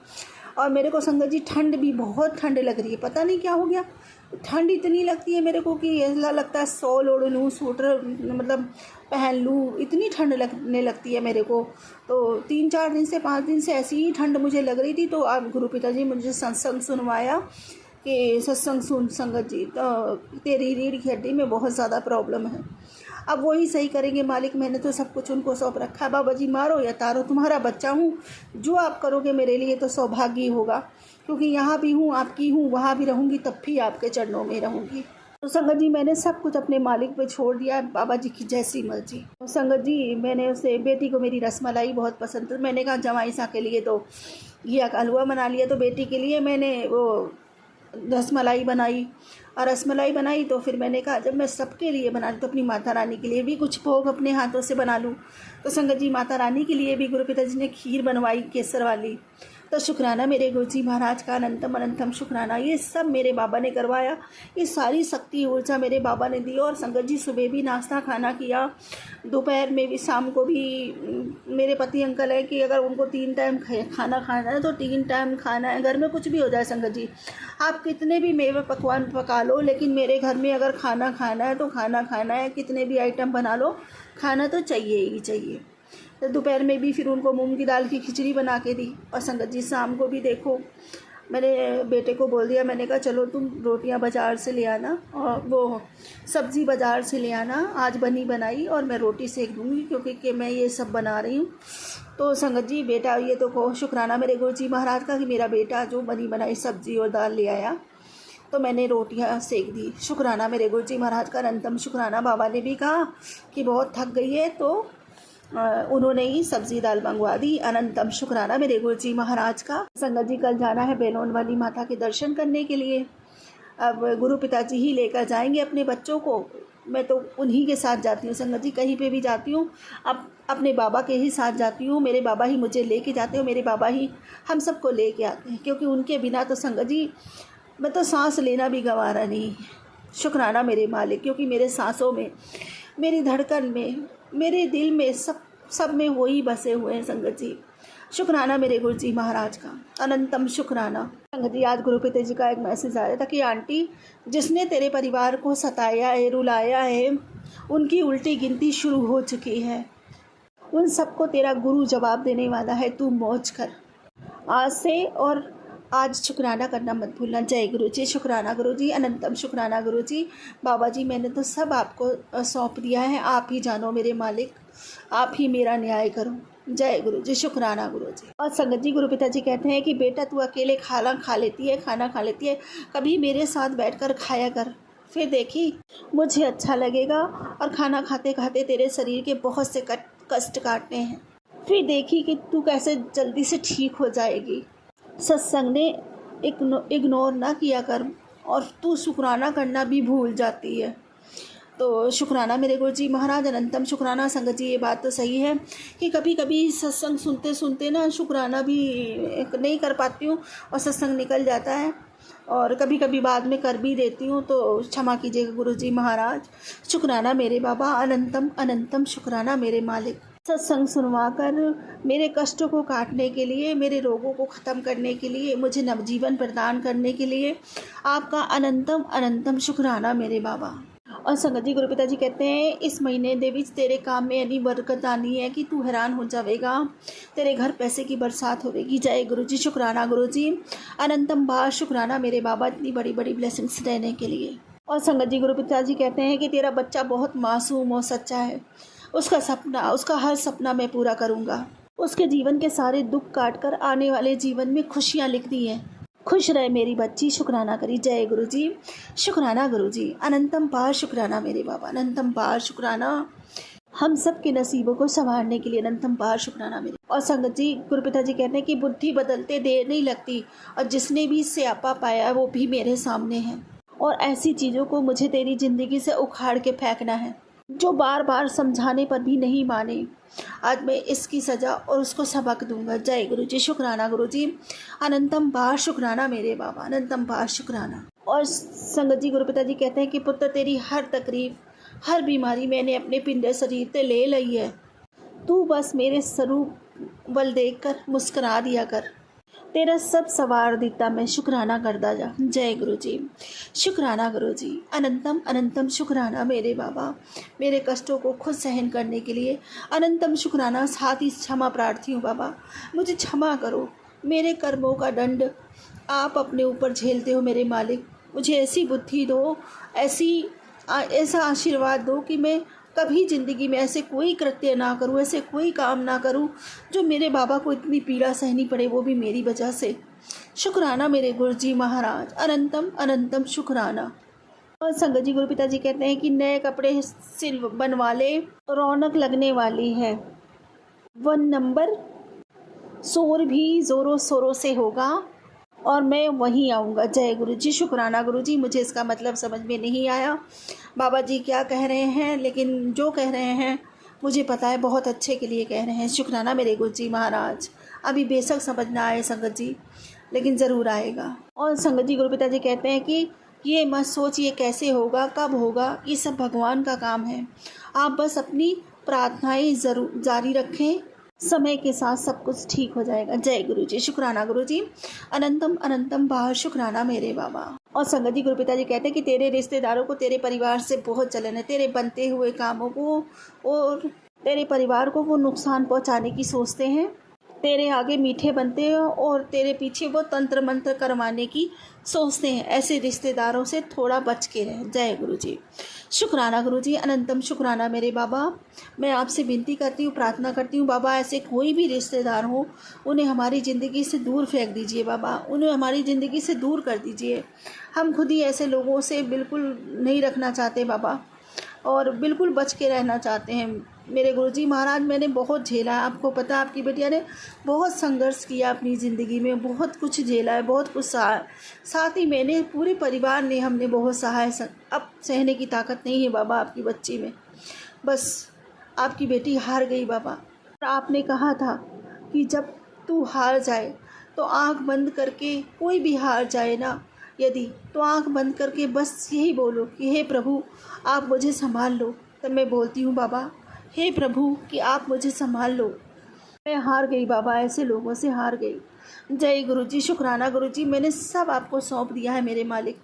और मेरे को संगत जी ठंड भी बहुत ठंड लग रही है। पता नहीं क्या हो गया, ठंड इतनी लगती है मेरे को कि ऐसा लगता है शॉल ओढ़ लूँ, स्वेटर मतलब पहन लूँ, इतनी ठंड लगने लगती है मेरे को। तो 3-4 दिन से 5 दिन से ऐसी ही ठंड मुझे लग रही थी। तो अब गुरु पिताजी मुझे सत्संग सुनवाया कि सत्संग सुन संगत जी, तो तेरी रीढ़ की हड्डी में बहुत ज़्यादा प्रॉब्लम है, अब वही सही करेंगे मालिक। मैंने तो सब कुछ उनको सौंप रखा है। बाबा जी मारो या तारो, तुम्हारा बच्चा हूँ, जो आप करोगे मेरे लिए तो सौभाग्य होगा। क्योंकि यहाँ भी हूँ, आपकी हूँ, वहाँ भी रहूँगी, तब भी आपके चरणों में रहूँगी। तो संगत जी मैंने सब कुछ अपने मालिक पे छोड़ दिया है। बाबा जी की जैसी मर्जी। तो संगत जी मैंने उसे, बेटी को मेरी रसमलाई बहुत पसंद थी। मैंने कहा जमाई सा के लिए तो घिया का हलवा बना लिया, तो बेटी के लिए मैंने वो रसमलाई बनाई। और रसमलाई बनाई तो फिर मैंने कहा जब मैं सबके लिए बना रही तो अपनी माता रानी के लिए भी कुछ भोग अपने हाथों से बना लूँ। तो संगत जी माता रानी के लिए भी गुरु पिताजी ने खीर बनवाई केसर वाली। तो शुक्राना मेरे गुरु जी महाराज का, अनंतम अनंतम शुक्राना। ये सब मेरे बाबा ने करवाया, ये सारी शक्ति ऊर्जा मेरे बाबा ने दी। और संगत जी सुबह भी नाश्ता खाना किया, दोपहर में भी, शाम को भी। मेरे पति अंकल है कि अगर उनको 3 टाइम खाना खाना है तो 3 टाइम खाना है। घर में कुछ भी हो जाए संगत जी, आप कितने भी मेवे पकवान पका लो, लेकिन मेरे घर में अगर खाना खाना है तो खाना खाना है। कितने भी आइटम बना लो, खाना तो चाहिए ही चाहिए। तो दोपहर में भी फिर उनको मूंग की दाल की खिचड़ी बना के दी। और संगत जी शाम को भी देखो, मैंने बेटे को बोल दिया, मैंने कहा चलो तुम रोटियां बाज़ार से ले आना और वो सब्ज़ी बाज़ार से ले आना, आज बनी बनाई, और मैं रोटी सेक दूँगी क्योंकि मैं ये सब बना रही हूँ। तो संगत जी बेटा, ये तो कहो शुक्राना मेरे गुरु जी महाराज का कि मेरा बेटा जो बनी बनाई सब्ज़ी और दाल ले आया, तो मैंने रोटियां सेक दी। शुक्राना मेरे गुरु जी महाराज का, अनंतम शुक्राना। बाबा ने भी कहा कि बहुत थक गई है, तो उन्होंने ही सब्जी दाल मंगवा दी। अनंतम शुक्राना मेरे गुरु जी महाराज का। संगत जी कल जाना है बेलोन वाली माता के दर्शन करने के लिए। अब गुरु पिताजी ही लेकर जाएंगे अपने बच्चों को, मैं तो उन्हीं के साथ जाती हूँ संगत जी। कहीं पे भी जाती हूँ अब अपने बाबा के ही साथ जाती हूँ। मेरे बाबा ही मुझे लेके जाते हैं, मेरे बाबा ही हम सबको लेके आते हैं, क्योंकि उनके बिना तो संगत जी मैं तो सांस लेना भी गंवारा नहीं। शुक्राना मेरे मालिक, क्योंकि मेरे सांसों में, मेरी धड़कन में, मेरे दिल में, सब में वही बसे हुए हैं संगत जी। शुक्राना मेरे गुरु जी महाराज का, अनंतम शुक्राना। संगत जी आज गुरु पिताजी का एक मैसेज आया था कि आंटी, जिसने तेरे परिवार को सताया है, रुलाया है, उनकी उल्टी गिनती शुरू हो चुकी है। उन सबको तेरा गुरु जवाब देने वाला है, तू मौज कर आज से। और आज शुक्राना करना मत भूलना। जय गुरु जी। शुक्राना गुरु जी, अनंतम शुक्राना गुरु जी। बाबा जी मैंने तो सब आपको सौंप दिया है, आप ही जानो मेरे मालिक, आप ही मेरा न्याय करो। जय गुरु जी। शुक्राना गुरु जी। और संगत जी गुरु पिताजी कहते हैं कि बेटा तू अकेले खाना खा लेती है, कभी मेरे साथ बैठकर खाया कर, फिर देखी मुझे अच्छा लगेगा। और खाना खाते खाते तेरे शरीर के बहुत से कष्ट काटने हैं, फिर देखी कि तू कैसे जल्दी से ठीक हो जाएगी। सत्संग ने इग्नोर ना किया कर और तू शुक्राना करना भी भूल जाती है। तो शुक्राना मेरे गुरु जी महाराज, अनंतम शुक्राना। संगत जी ये बात तो सही है कि कभी कभी सत्संग सुनते सुनते ना शुक्राना भी नहीं कर पाती हूँ और सत्संग निकल जाता है, और कभी कभी बाद में कर भी देती हूँ, तो क्षमा कीजिएगा गुरु जी महाराज। शुक्राना मेरे बाबा, अनंतम अनंतम शुक्राना मेरे मालिक। सत्संग सुनवा कर मेरे कष्टों को काटने के लिए, मेरे रोगों को ख़त्म करने के लिए, मुझे नवजीवन प्रदान करने के लिए आपका अनंतम अनंतम शुक्राना मेरे बाबा। और संगत जी गुरु पिता जी कहते हैं इस महीने दे विच तेरे काम में इतनी बरकत आनी है कि तू हैरान हो जाएगा, तेरे घर पैसे की बरसात होगी। जय गुरु जी, शुक्राना गुरु जी, अनंतम बार शुक्राना मेरे बाबा इतनी बड़ी बड़ी ब्लेसिंग्स देने के लिए। और संगत जी गुरु पिता जी कहते हैं कि तेरा बच्चा बहुत मासूम और सच्चा है, उसका सपना, उसका हर सपना मैं पूरा करूँगा। उसके जीवन के सारे दुख काट कर आने वाले जीवन में खुशियाँ लिख दी हैं। खुश रहे मेरी बच्ची, शुक्राना करी। जय गुरु जी, शुक्राना गुरु जी, अनंतम पार शुक्राना मेरे बाबा, अनंतम पार शुक्राना हम सब के नसीबों को संवारने के लिए, अनंतम पार शुक्राना मेरे। और संगत जी गुरु पिता जी कहते हैं कि बुद्धि बदलते देर नहीं लगती, और जिसने भी स्यापा पाया वो भी मेरे सामने है, और ऐसी चीज़ों को मुझे तेरी ज़िंदगी से उखाड़ के फेंकना है जो बार बार समझाने पर भी नहीं माने। आज मैं इसकी सज़ा और उसको सबक दूंगा। जय गुरु जी, शुक्राना गुरु जी, अनंतम बार शुक्राना मेरे बाबा, अनंतम बार शुक्राना। और संगत जी गुरु पिता जी कहते हैं कि पुत्र तेरी हर तकलीफ, हर बीमारी मैंने अपने पिंडे शरीर से ले ली है, तू बस मेरे स्वरूप बल देख कर मुस्करा दिया कर, तेरा सब सवार देता मैं, शुक्राना करता जा। जय गुरु जी, शुक्राना गुरु जी, अनंतम अनंतम शुक्राना मेरे बाबा, मेरे कष्टों को खुद सहन करने के लिए अनंतम शुक्राना। साथ ही क्षमा प्रार्थी हूँ बाबा, मुझे क्षमा करो, मेरे कर्मों का दंड आप अपने ऊपर झेलते हो मेरे मालिक। मुझे ऐसी बुद्धि दो, ऐसा आशीर्वाद दो कि मैं कभी ज़िंदगी में ऐसे कोई कृत्य ना करूं, ऐसे कोई काम ना करूं जो मेरे बाबा को इतनी पीड़ा सहनी पड़े, वो भी मेरी वजह से। शुक्राना मेरे गुरु जी महाराज, अनंतम अनंतम शुक्राना। और संगत जी गुरु पिता जी कहते हैं कि नए कपड़े सिल बनवा ले, रौनक लगने वाली है, 1 नंबर शोर भी ज़ोरों शोरों से होगा और मैं वहीं आऊँगा। जय गुरु जी, शुक्राना गुरु जी। मुझे इसका मतलब समझ में नहीं आया बाबा जी क्या कह रहे हैं, लेकिन जो कह रहे हैं मुझे पता है बहुत अच्छे के लिए कह रहे हैं। शुक्राना मेरे गुरु जी महाराज। अभी बेशक समझ ना आए संगत जी, लेकिन ज़रूर आएगा। और संगत जी गुरु पिता जी कहते हैं कि ये मत सोच ये कैसे होगा, कब होगा, ये सब भगवान का काम है, आप बस अपनी प्रार्थनाएं ज़रूर जारी रखें, समय के साथ सब कुछ ठीक हो जाएगा। जय गुरु जी, शुक्राना गुरु जी, अनंतम अनंतम बाहर शुक्राना मेरे बाबा। और संगत जी गुरु पिता जी कहते हैं कि तेरे रिश्तेदारों को तेरे परिवार से बहुत जलन है, तेरे बनते हुए कामों को और तेरे परिवार को वो नुकसान पहुंचाने की सोचते हैं, तेरे आगे मीठे बनते हैं और तेरे पीछे वो तंत्र मंत्र करवाने की सोचते हैं। ऐसे रिश्तेदारों से थोड़ा बच के रहें। जय गुरु जी, शुक्राना गुरु जी, अनंतम शुक्राना मेरे बाबा। मैं आपसे विनती करती हूँ, प्रार्थना करती हूँ बाबा, ऐसे कोई भी रिश्तेदार हो उन्हें हमारी ज़िंदगी से दूर फेंक दीजिए बाबा, उन्हें हमारी ज़िंदगी से दूर कर दीजिए। हम खुद ही ऐसे लोगों से बिल्कुल नहीं रखना चाहते बाबा, और बिल्कुल बच के रहना चाहते हैं मेरे गुरुजी महाराज। मैंने बहुत झेला है, आपको पता है, आपकी बेटिया ने बहुत संघर्ष किया अपनी ज़िंदगी में, बहुत कुछ झेला है, बहुत कुछ सहा। साथ ही मैंने, पूरे परिवार ने, हमने बहुत सहा है। अब सहने की ताकत नहीं है बाबा आपकी बच्ची में, बस आपकी बेटी हार गई बाबा। और आपने कहा था कि जब तू हार जाए तो आँख बंद करके, कोई भी हार जाए ना यदि, तो आँख बंद करके बस यही बोलो कि हे प्रभु आप मुझे संभाल लो। तब मैं बोलती हूँ बाबा, हे प्रभु कि आप मुझे संभाल लो। मैं हार गई बाबा, ऐसे लोगों से हार गई। जय गुरु जी, शुक्राना गुरु जी, मैंने सब आपको सौंप दिया है मेरे मालिक,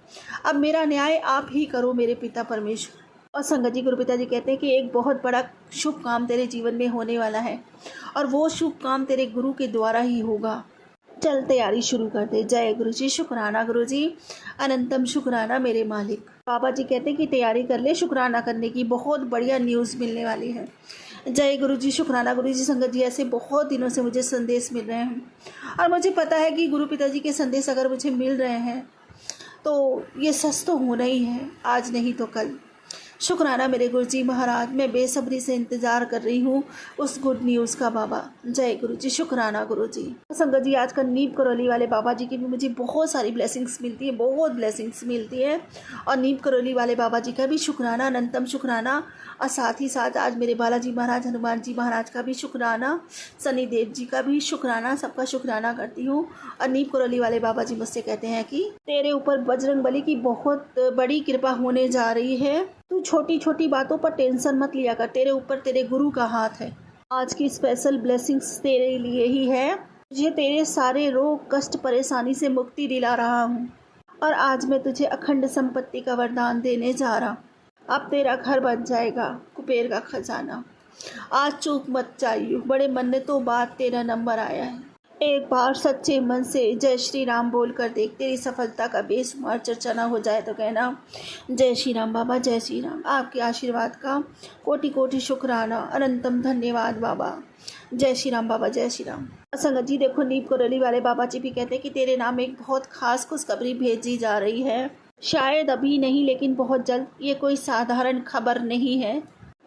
अब मेरा न्याय आप ही करो मेरे पिता परमेश्वर। और संगत जी गुरु पिता जी कहते हैं कि एक बहुत बड़ा शुभ काम तेरे जीवन में होने वाला है, और वो शुभ काम तेरे गुरु के द्वारा ही होगा। चल तैयारी शुरू कर दे। जय गुरु जी, शुक्राना गुरु जी, अनंतम शुक्राना मेरे मालिक। बाबा जी कहते हैं कि तैयारी कर ले शुक्राना करने की, बहुत बढ़िया न्यूज़ मिलने वाली है। जय गुरु जी, शुक्राना गुरु जी। संगत जी, ऐसे बहुत दिनों से मुझे संदेश मिल रहे हैं, और मुझे पता है कि गुरु पिताजी के संदेश अगर मुझे मिल रहे हैं तो ये सच तो होना ही है, आज नहीं तो कल। शुक्राना मेरे गुरुजी महाराज, मैं बेसब्री से इंतज़ार कर रही हूँ उस गुड न्यूज़ का बाबा। जय गुरुजी, शुक्राना गुरुजी। संगत जी, आजकल नीम करौली वाले बाबा जी की भी मुझे बहुत सारी ब्लेसिंग्स मिलती है, बहुत ब्लेसिंग्स मिलती है। और नीम करौली वाले बाबा जी का भी शुक्राना, अनंतम शुक्राना। और साथ ही साथ आज मेरे बालाजी महाराज, हनुमान जी महाराज का भी शुक्राना, शनिदेव जी का भी शुक्राना, सबका शुक्राना करती हूँ। और नीम करौली वाले बाबा जी मुझसे कहते हैं कि तेरे ऊपर बजरंगबली की बहुत बड़ी कृपा होने जा रही है। तू छोटी छोटी बातों पर टेंशन मत लिया कर, तेरे ऊपर तेरे गुरु का हाथ है। आज की स्पेशल ब्लेसिंग्स तेरे लिए ही है। तुझे तेरे सारे रोग, कष्ट, परेशानी से मुक्ति दिला रहा हूँ। और आज मैं तुझे अखंड संपत्ति का वरदान देने जा रहा हूँ। अब तेरा घर बन जाएगा, कुबेर का खजाना। आज चूक मत जाइए, बड़े मन्नतों बाद तेरा नंबर आया है। एक बार सच्चे मन से जय श्री राम बोल कर देख, तेरी सफलता का बेशुमार चर्चा ना हो जाए तो कहना जय श्री राम बाबा, जय श्री राम। आपके आशीर्वाद का कोटि कोटि शुक्राना, अनंतम धन्यवाद बाबा। जय श्री राम बाबा, जय श्री राम। संगत जी देखो, नीम करौली वाले बाबा जी भी कहते हैं कि तेरे नाम एक बहुत खास खुशखबरी भेजी जा रही है। शायद अभी नहीं, लेकिन बहुत जल्द। ये कोई साधारण खबर नहीं है,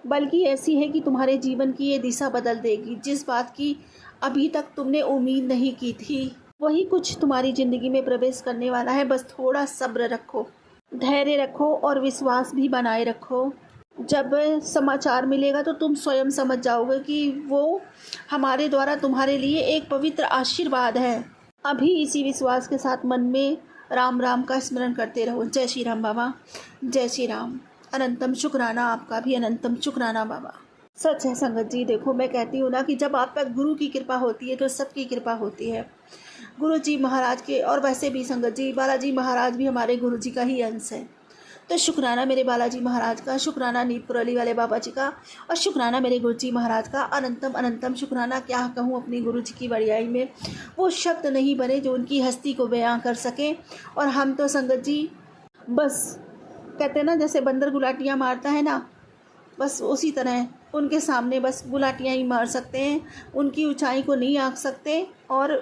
बल्कि ऐसी है कि तुम्हारे जीवन की ये दिशा बदल देगी। जिस बात की अभी तक तुमने उम्मीद नहीं की थी, वही कुछ तुम्हारी ज़िंदगी में प्रवेश करने वाला है। बस थोड़ा सब्र रखो, धैर्य रखो और विश्वास भी बनाए रखो। जब समाचार मिलेगा तो तुम स्वयं समझ जाओगे कि वो हमारे द्वारा तुम्हारे लिए एक पवित्र आशीर्वाद है। अभी इसी विश्वास के साथ मन में राम राम का स्मरण करते रहो। जय श्री राम बाबा, जय श्री राम। अनंतम शुक्राना, आपका भी अनंतम शुक्राना बाबा। सच है संगत जी, देखो मैं कहती हूँ ना कि जब आप पर गुरु की कृपा होती है तो सबकी कृपा होती है। गुरु जी महाराज के, और वैसे भी संगत जी बालाजी महाराज भी हमारे गुरु जी का ही अंश है। तो शुक्राना मेरे बालाजी महाराज का, शुक्राना नीम करौली वाले बाबा जी का, और शुक्राना मेरे गुरु जी महाराज का। अनंतम अनंतम शुक्राना। क्या कहूँ अपनी गुरु जी की बड़ियाई में, वो शब्द नहीं बने जो उनकी हस्ती को बयां कर सकें। और हम तो संगत जी बस कहते हैं ना, जैसे बंदर गुलाटियाँ मारता है ना, बस उसी तरह उनके सामने बस गुलाटियाँ ही मार सकते हैं। उनकी ऊंचाई को नहीं आंक सकते और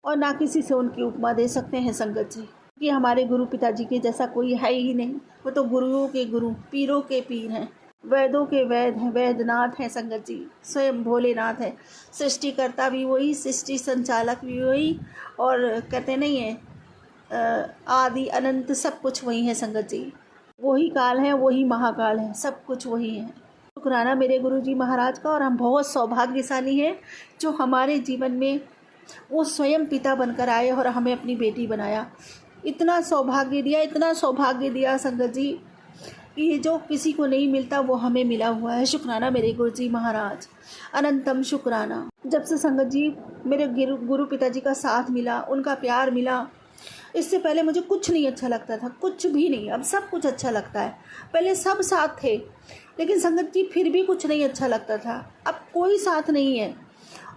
ना किसी से उनकी उपमा दे सकते हैं संगत जी। कि हमारे गुरु पिताजी के जैसा कोई है ही नहीं। वो तो गुरुओं के गुरु, पीरों के पीर हैं, वैदों के वैद हैं, वैद्यनाथ हैं संगत जी। स्वयं भोलेनाथ है, सृष्टिकर्ता भी वही, सृष्टि संचालक भी वही, और कहते नहीं है आदि अनंत सब कुछ वही है संगत जी। वही काल है, वही महाकाल है, सब कुछ वही है। शुक्राना मेरे गुरुजी महाराज का। और हम बहुत सौभाग्यशाली हैं जो हमारे जीवन में वो स्वयं पिता बनकर आए और हमें अपनी बेटी बनाया। इतना सौभाग्य दिया, इतना सौभाग्य दिया संगत जी, ये जो किसी को नहीं मिलता वो हमें मिला हुआ है। शुक्राना मेरे गुरुजी महाराज, अनंतम शुक्राना। जब से संगत जी मेरे गुरु पिताजी का साथ मिला, उनका प्यार मिला, इससे पहले मुझे कुछ नहीं अच्छा लगता था, कुछ भी नहीं। अब सब कुछ अच्छा लगता है। पहले सब साथ थे, लेकिन संगत जी फिर भी कुछ नहीं अच्छा लगता था। अब कोई साथ नहीं है।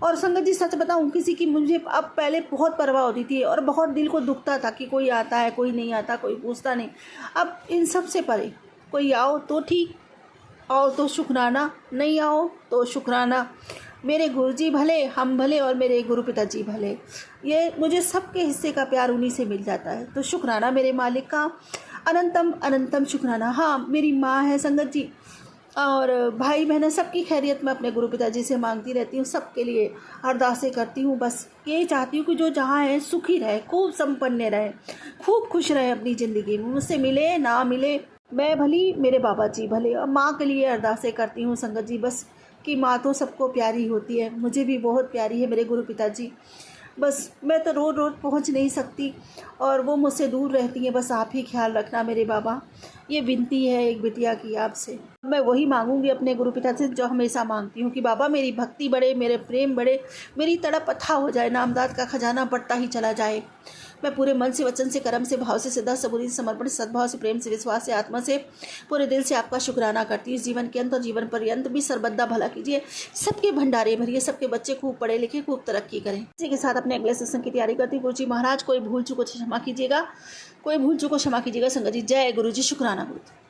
और संगत जी सच बताऊं, किसी की मुझे अब पहले बहुत परवाह होती थी और बहुत दिल को दुखता था कि कोई आता है, कोई नहीं आता, कोई पूछता नहीं। अब इन सब से परे, कोई आओ तो ठीक, आओ तो शुक्राना, नहीं आओ तो शुक्राना। मेरे गुरुजी भले, हम भले, और मेरे गुरु पिताजी भले, ये मुझे सबके हिस्से का प्यार उन्हीं से मिल जाता है। तो शुक्राना मेरे मालिक का, अनंतम अनंतम शुक्राना। हाँ, मेरी माँ है संगत जी, और भाई बहन सबकी खैरियत मैं अपने गुरु पिताजी से मांगती रहती हूँ, सबके लिए अरदासें करती हूँ। बस यही चाहती हूँ कि जो जहाँ है सुखी रहे, खूब संपन्न रहे, खूब खुश रहे अपनी ज़िंदगी में। मुझसे मिले ना मिले, मैं भली, मेरे बाबा जी भले। और माँ के लिए अरदासें करती हूँ संगत जी, बस कि माँ तो सबको प्यारी होती है, मुझे भी बहुत प्यारी है मेरे गुरु पिताजी। बस मैं तो रोज़ रोज़ पहुँच नहीं सकती और वो मुझसे दूर रहती हैं। बस आप ही ख्याल रखना मेरे बाबा, ये विनती है एक बिटिया की आपसे। मैं वही मांगूंगी अपने गुरु पिता से जो हमेशा मांगती हूँ कि बाबा मेरी भक्ति बढ़े, मेरे प्रेम बढ़े, मेरी तड़प अथाह हो जाए, नामदाद का खजाना बढ़ता ही चला जाए। मैं पूरे मन से, वचन से, कर्म से, भाव से, श्रद्धा, सबूरी से, समर्पण, सद्भाव से, प्रेम से, विश्वास से, आत्मा से, पूरे दिल से आपका शुक्राना करती हूँ। जीवन के अंत और जीवन पर्यंत भी सर्वदा भला कीजिए, सबके भंडारे भरिए, सबके बच्चे खूब पढ़े लिखे, खूब तरक्की करें। इसी के साथ अपने अगले सत्संग की तैयारी करती हूँ। गुरु जी महाराज, कोई भूल चूक को क्षमा कीजिएगा, कोई भूल चूक को क्षमा कीजिएगा संगत जी। जय गुरु जी, शुक्राना गुरु जी।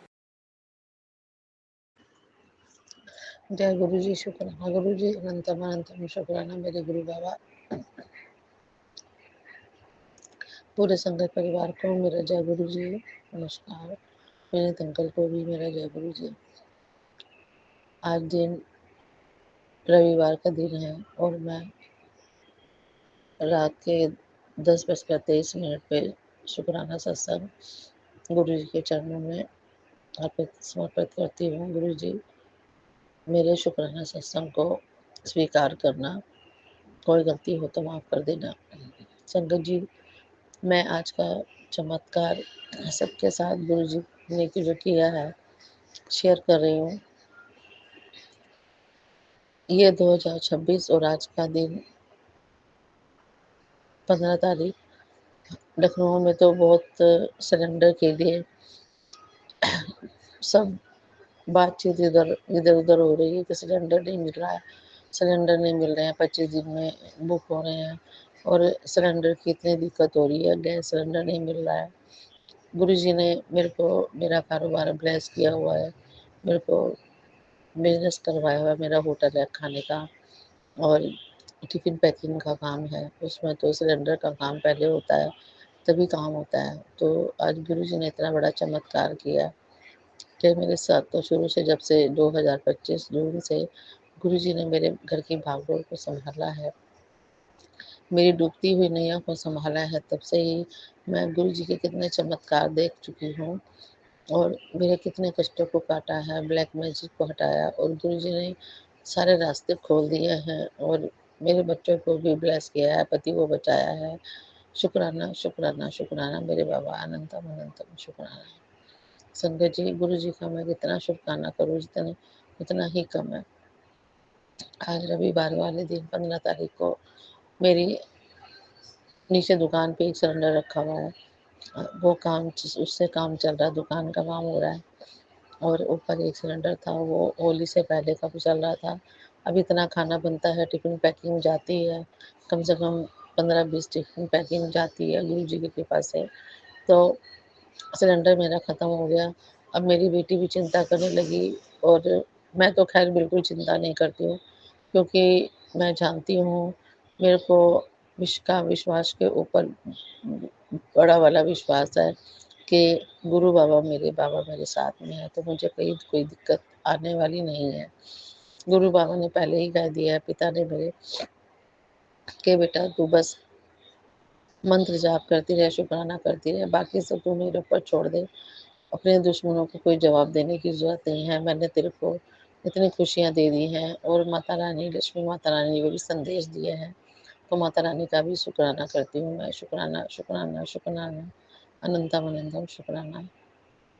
जय गुरु जी, शुक्राना गुरु जी, अनंतम अनंतम शुक्राना मेरे गुरु बाबा। पूरे संगत परिवार को मेरा जय गुरु जी, नमस्कार। मेरे अंकल को भी मेरा जय गुरु जी। आज दिन रविवार का दिन है और मैं रात के 10:23 पे शुक्राना सत्संग गुरु जी के चरणों में अर्पित समर्पित करती हूँ। गुरु जी, मेरे शुक्राना सत्संग को स्वीकार करना, कोई गलती हो तो माफ़ कर देना। संगत जी, मैं आज का चमत्कार सबके साथ गुरु जी ने जो किया है शेयर कर रही हूँ। ये 2026 और आज का दिन 15 तारीख, लखनऊ में तो बहुत सिलेंडर के लिए सब बातचीत इधर इधर उधर हो रही है कि सिलेंडर नहीं मिल रहा है, सिलेंडर नहीं मिल रहे हैं, 25 दिन में बुक हो रहे हैं और सिलेंडर की इतनी दिक्कत हो रही है, गैस सिलेंडर नहीं मिल रहा है। गुरु जी ने मेरे को मेरा कारोबार ब्लेस किया हुआ है, मेरे को बिजनेस करवाया हुआ है, मेरा होटल है खाने का और टिफ़िन पैकिंग का काम है। उसमें तो सिलेंडर का काम पहले होता है, तभी काम होता है। तो आज गुरु जी ने इतना बड़ा चमत्कार किया कि मेरे साथ तो शुरू से, जब से 2025 जून से गुरु जी ने मेरे घर की भागदौड़ को सँभाला है, मेरी डूबती हुई नैया को सँभाला है, तब से ही मैं गुरु जी के कितने चमत्कार देख चुकी हूँ और मेरे कितने कष्टों को काटा है, ब्लैक मैजिक को हटाया और गुरु जी ने सारे रास्ते खोल दिए हैं और मेरे बच्चों को भी ब्लेस किया है, पति को बचाया है। शुक्राना, शुक्राना, शुक्राना मेरे बाबा, अनंतम अनंतम शुक्राना। संगत जी, गुरु जी का मैं कितना शुक्राना करूँ उतना ही कम है। आज रविवार वाले दिन 15 तारीख को मेरी नीचे दुकान पे एक सिलेंडर रखा हुआ है। वो काम उससे काम चल रहा है, दुकान का काम हो रहा है और ऊपर एक सिलेंडर था, वो होली से पहले का चल रहा था। अब इतना खाना बनता है, टिफ़िन पैकिंग जाती है, कम से कम 15-20 टिफ़िन पैकिंग जाती है गुरु जी की कृपा से। तो सिलेंडर मेरा ख़त्म हो गया। अब मेरी बेटी भी चिंता करने लगी और मैं तो ख़ैर बिल्कुल चिंता नहीं करती हूँ, क्योंकि मैं जानती हूँ मेरे को विश्वास के ऊपर बड़ा वाला विश्वास है कि बाबा मेरे साथ में है, तो मुझे कोई दिक्कत आने वाली नहीं है। गुरु बाबा ने पहले ही कह दिया है, पिता ने मेरे, कि बेटा तू बस मंत्र जाप करती रहे, शुक्राना करती रहे, बाकी सब तू मेरे ऊपर छोड़ दे। अपने दुश्मनों को कोई जवाब देने की ज़रूरत नहीं है। मैंने तेरे को इतनी खुशियाँ दे दी हैं और माता रानी, लक्ष्मी माता रानी को भी संदेश दिए हैं। तो माता रानी का भी शुक्राना करती हूँ मैं। शुक्राना, शुक्राना, शुक्राना, अनंतम अनंतम शुक्राना।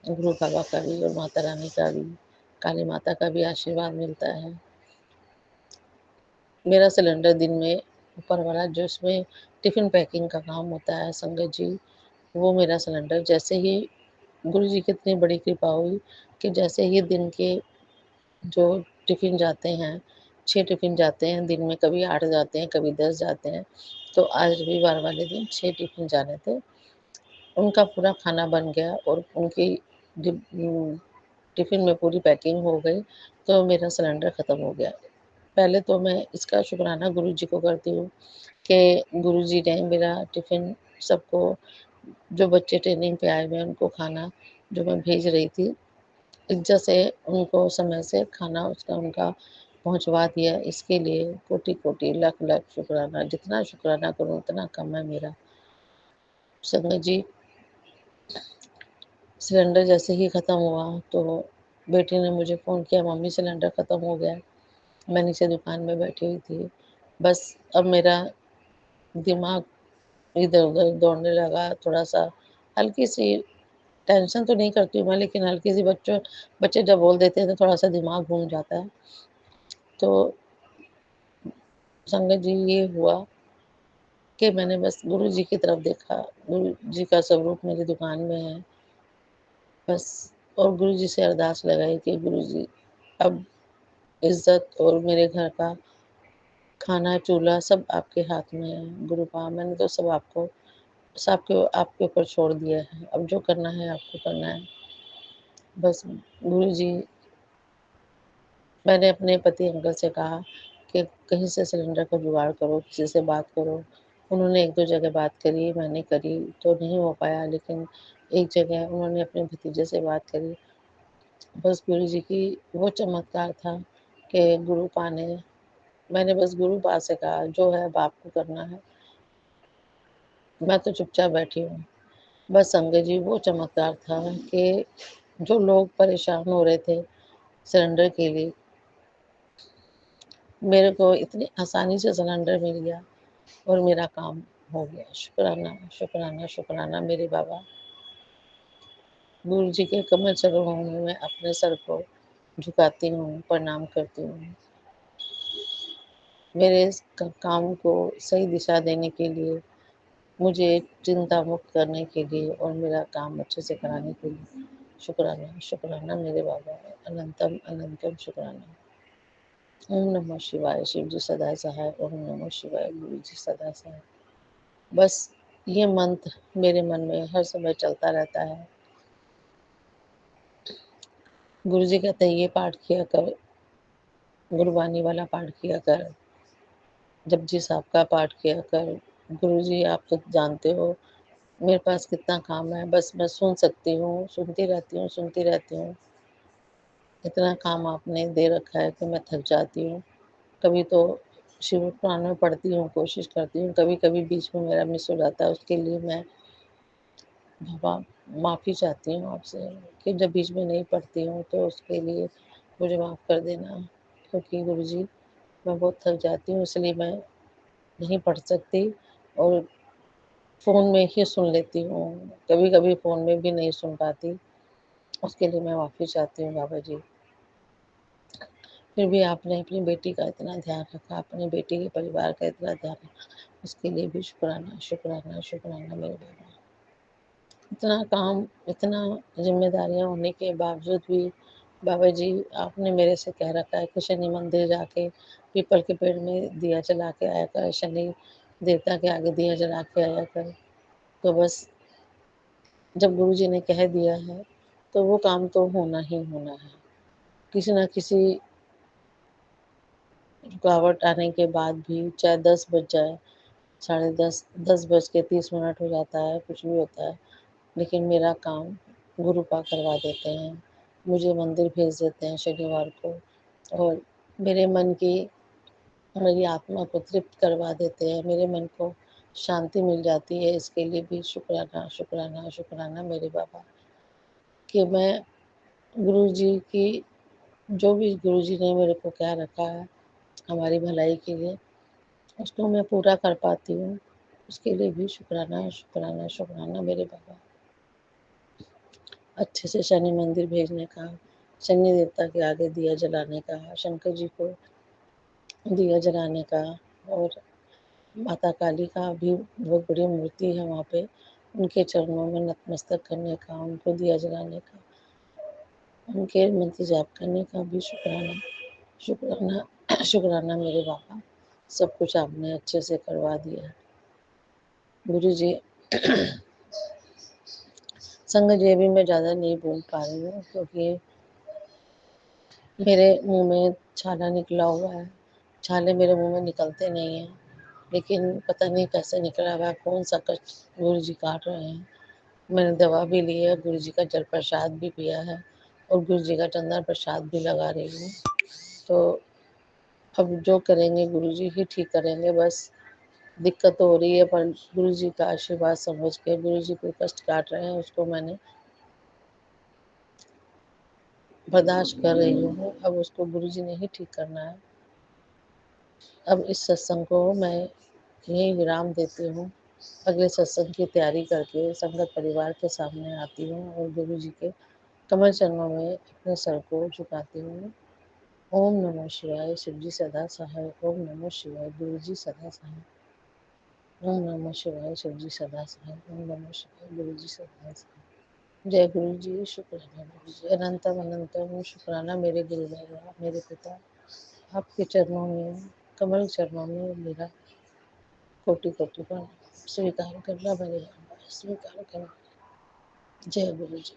गुरु बाबा का भी और माता रानी का भी, काली माता का भी आशीर्वाद मिलता है। मेरा सिलेंडर दिन में ऊपर वाला जो इसमें टिफ़िन पैकिंग का काम होता है संगत जी, वो मेरा सिलेंडर जैसे ही गुरु जी की इतनी बड़ी कृपा हुई कि जैसे ही दिन के जो टिफ़िन जाते हैं, 6 टिफ़िन जाते हैं दिन में, कभी 8 जाते हैं, कभी 10 जाते हैं। तो आज रविवार वाले दिन 6 टिफ़िन जाने थे। उनका पूरा खाना बन गया और उनकी टिफ़िन में पूरी पैकिंग हो गई, तो मेरा सिलेंडर ख़त्म हो गया। पहले तो मैं इसका शुक्राना गुरु जी को करती हूँ कि गुरु जी ने मेरा टिफ़िन सबको, जो बच्चे ट्रेनिंग पे आए हुए हैं उनको खाना जो मैं भेज रही थी, इज्जत से उनको समय से खाना उसका उनका पहुँचवा दिया। इसके लिए कोटि-कोटि, लाख-लाख शुक्राना। जितना शुक्राना करूँ उतना कम है मेरा। संगत जी, सिलेंडर जैसे ही ख़त्म हुआ तो बेटी ने मुझे फ़ोन किया, मम्मी सिलेंडर ख़त्म हो गया है। मैं नीचे दुकान में बैठी हुई थी। बस अब मेरा दिमाग इधर-उधर दौड़ने लगा, थोड़ा-सा हल्की-सी टेंशन तो नहीं करती हूँ मैं, लेकिन हल्की-सी बच्चे जब बोल देते हैं तो थोड़ा-सा दिमाग घूम जाता है। तो संगत जी, ये हुआ कि मैंने बस गुरु जी की तरफ देखा, गुरु जी का स्वरूप मेरी दुकान में है बस, और गुरु जी से अरदास लगाई कि गुरु जी, अब इज़्ज़त और मेरे घर का खाना, चूल्हा सब आपके हाथ में है। गुरुपाद मैंने तो सब आपके ऊपर छोड़ दिया है। अब जो करना है आपको करना है। बस गुरु जी, मैंने अपने पति अंकल से कहा कि कहीं से सिलेंडर का जुगाड़ करो, किसी से बात करो। उन्होंने 1-2 जगह बात करी, मैंने करी तो नहीं हो पाया, लेकिन एक जगह उन्होंने अपने भतीजे से बात करी। बस गुरु जी की वो चमत्कार था कि गुरु पाने, मैंने बस गुरु पा से कहा जो है अब आपको करना है, मैं तो चुपचाप बैठी हूँ। बस संगत जी वो चमत्कार था कि जो लोग परेशान हो रहे थे सिलेंडर के लिए, मेरे को इतनी आसानी से सिलेंडर मिल गया और मेरा काम हो गया। शुक्राना शुक्राना शुक्राना मेरे बाबा। गुरु जी के कमल चरणों में मैं अपने सर को झुकाती हूँ, प्रणाम करती हूँ। मेरे इस काम को सही दिशा देने के लिए, मुझे चिंता मुक्त करने के लिए और मेरा काम अच्छे से कराने के लिए शुक्राना शुक्राना मेरे बाबा। अनंतम अनंतम शुक्राना। ओम नमः शिवाय। शिव जी सदा सहाय। ओम नमः शिवाय। गुरु जी सदा सहाय। बस ये मंत्र मेरे मन में हर समय चलता रहता है। गुरु जी कहते हैं ये पाठ किया कर, गुरबानी वाला पाठ किया कर, जपजी साहब का पाठ किया कर। गुरु जी आप तो जानते हो मेरे पास कितना काम है, बस मैं सुन सकती हूँ, सुनती रहती हूँ, सुनती रहती हूँ। इतना काम आपने दे रखा है कि मैं थक जाती हूँ। कभी तो शिव पुराण में पढ़ती हूँ, कोशिश करती हूँ, कभी कभी बीच में मेरा मिस हो जाता है, उसके लिए मैं बाबा माफ़ी चाहती हूँ आपसे कि जब बीच में नहीं पढ़ती हूँ तो उसके लिए मुझे माफ़ कर देना, क्योंकि गुरुजी मैं बहुत थक जाती हूँ इसलिए मैं नहीं पढ़ सकती और फ़ोन में ही सुन लेती हूँ। कभी कभी फ़ोन में भी नहीं सुन पाती, उसके लिए मैं माफ़ी चाहती हूँ बाबा जी। फिर भी आपने अपनी बेटी का इतना ध्यान रखा, अपनी बेटी के परिवार का इतना ध्यान रखा, उसके लिए भी शुक्राना शुक्राना शुक्राना मेरे बाबा। इतना काम, इतना ज़िम्मेदारियाँ होने के बावजूद भी बाबा जी आपने मेरे से कह रखा है कि शनि मंदिर जाके पीपल के पेड़ में दिया जला के आया कर, शनि देवता के आगे दिया जला के आया कर। तो बस जब गुरु जी ने कह दिया है तो वो काम तो होना ही होना है। किसी न किसी रुकावट आने के बाद भी, चाहे 10 बज जाए, साढ़े 10, 10:30 हो जाता है, कुछ भी होता है, लेकिन मेरा काम गुरुपा करवा देते हैं। मुझे मंदिर भेज देते हैं शनिवार को और मेरे मन की, मेरी आत्मा को तृप्त करवा देते हैं, मेरे मन को शांति मिल जाती है। इसके लिए भी शुक्राना शुक्राना शुक्राना मेरे बाबा कि मैं गुरु जी की, जो भी गुरु जी ने मेरे को कह रखा है हमारी भलाई के लिए, उसको मैं पूरा कर पाती हूँ। उसके लिए भी शुक्राना शुक्राना शुक्राना मेरे बाबा। अच्छे से शनि मंदिर भेजने का, शनि देवता के आगे दिया जलाने का, शंकर जी को दिया जलाने का और माता काली का भी बहुत बड़ी मूर्ति है वहाँ पे, उनके चरणों में नतमस्तक करने का, उनको दिया जलाने का, उनके मंत्र जाप करने का भी शुक्राना शुक्राना शुक्राना मेरे बाबा। सब कुछ आपने अच्छे से करवा दिया है गुरु जी। संगत जी अभी मैं ज़्यादा नहीं बोल पा रही हूँ क्योंकि मेरे मुंह में छाला निकला हुआ है। छाले मेरे मुंह में निकलते नहीं हैं, लेकिन पता नहीं कैसे निकला हुआ है, कौन सा कष्ट गुरु जी काट रहे हैं। मैंने दवा भी ली है, गुरु जी का जल प्रसाद भी पिया है और गुरु जी का चंदन प्रसाद भी लगा रही हूँ। तो अब जो करेंगे गुरु जी ही ठीक करेंगे। बस दिक्कत तो हो रही है पर गुरु जी का आशीर्वाद समझ के, गुरु जी कोई कष्ट काट रहे हैं उसको मैंने बर्दाश्त कर रही हूँ। अब उसको गुरु जी ने ही ठीक करना है। अब इस सत्संग को मैं यहीं विराम देती हूँ। अगले सत्संग की तैयारी करके संगत परिवार के सामने आती हूँ और गुरु जी के कमल चरणों में अपने सर को झुकाती हूँ। ओम नमः शिवाय। शिव जी सदा सहाय। ओम नमः शिवाय। गुरु जी सदा सहाय। ओम नमः शिवाय। शिव जी सदा सहाय। ओम नमः शिवाय। गुरु जी सदा सहाय। जय गुरु जी। शुक्राना गुरु जी। अनंतम अनंतम शुक्राना मेरे गुरु बाबा, मेरे पिता। आपके चरणों में, कमल चरणों में मेरा कोटि कोटि प्रणाम। स्वीकार करना मेरे बाबा, स्वीकार करना। जय गुरु जी।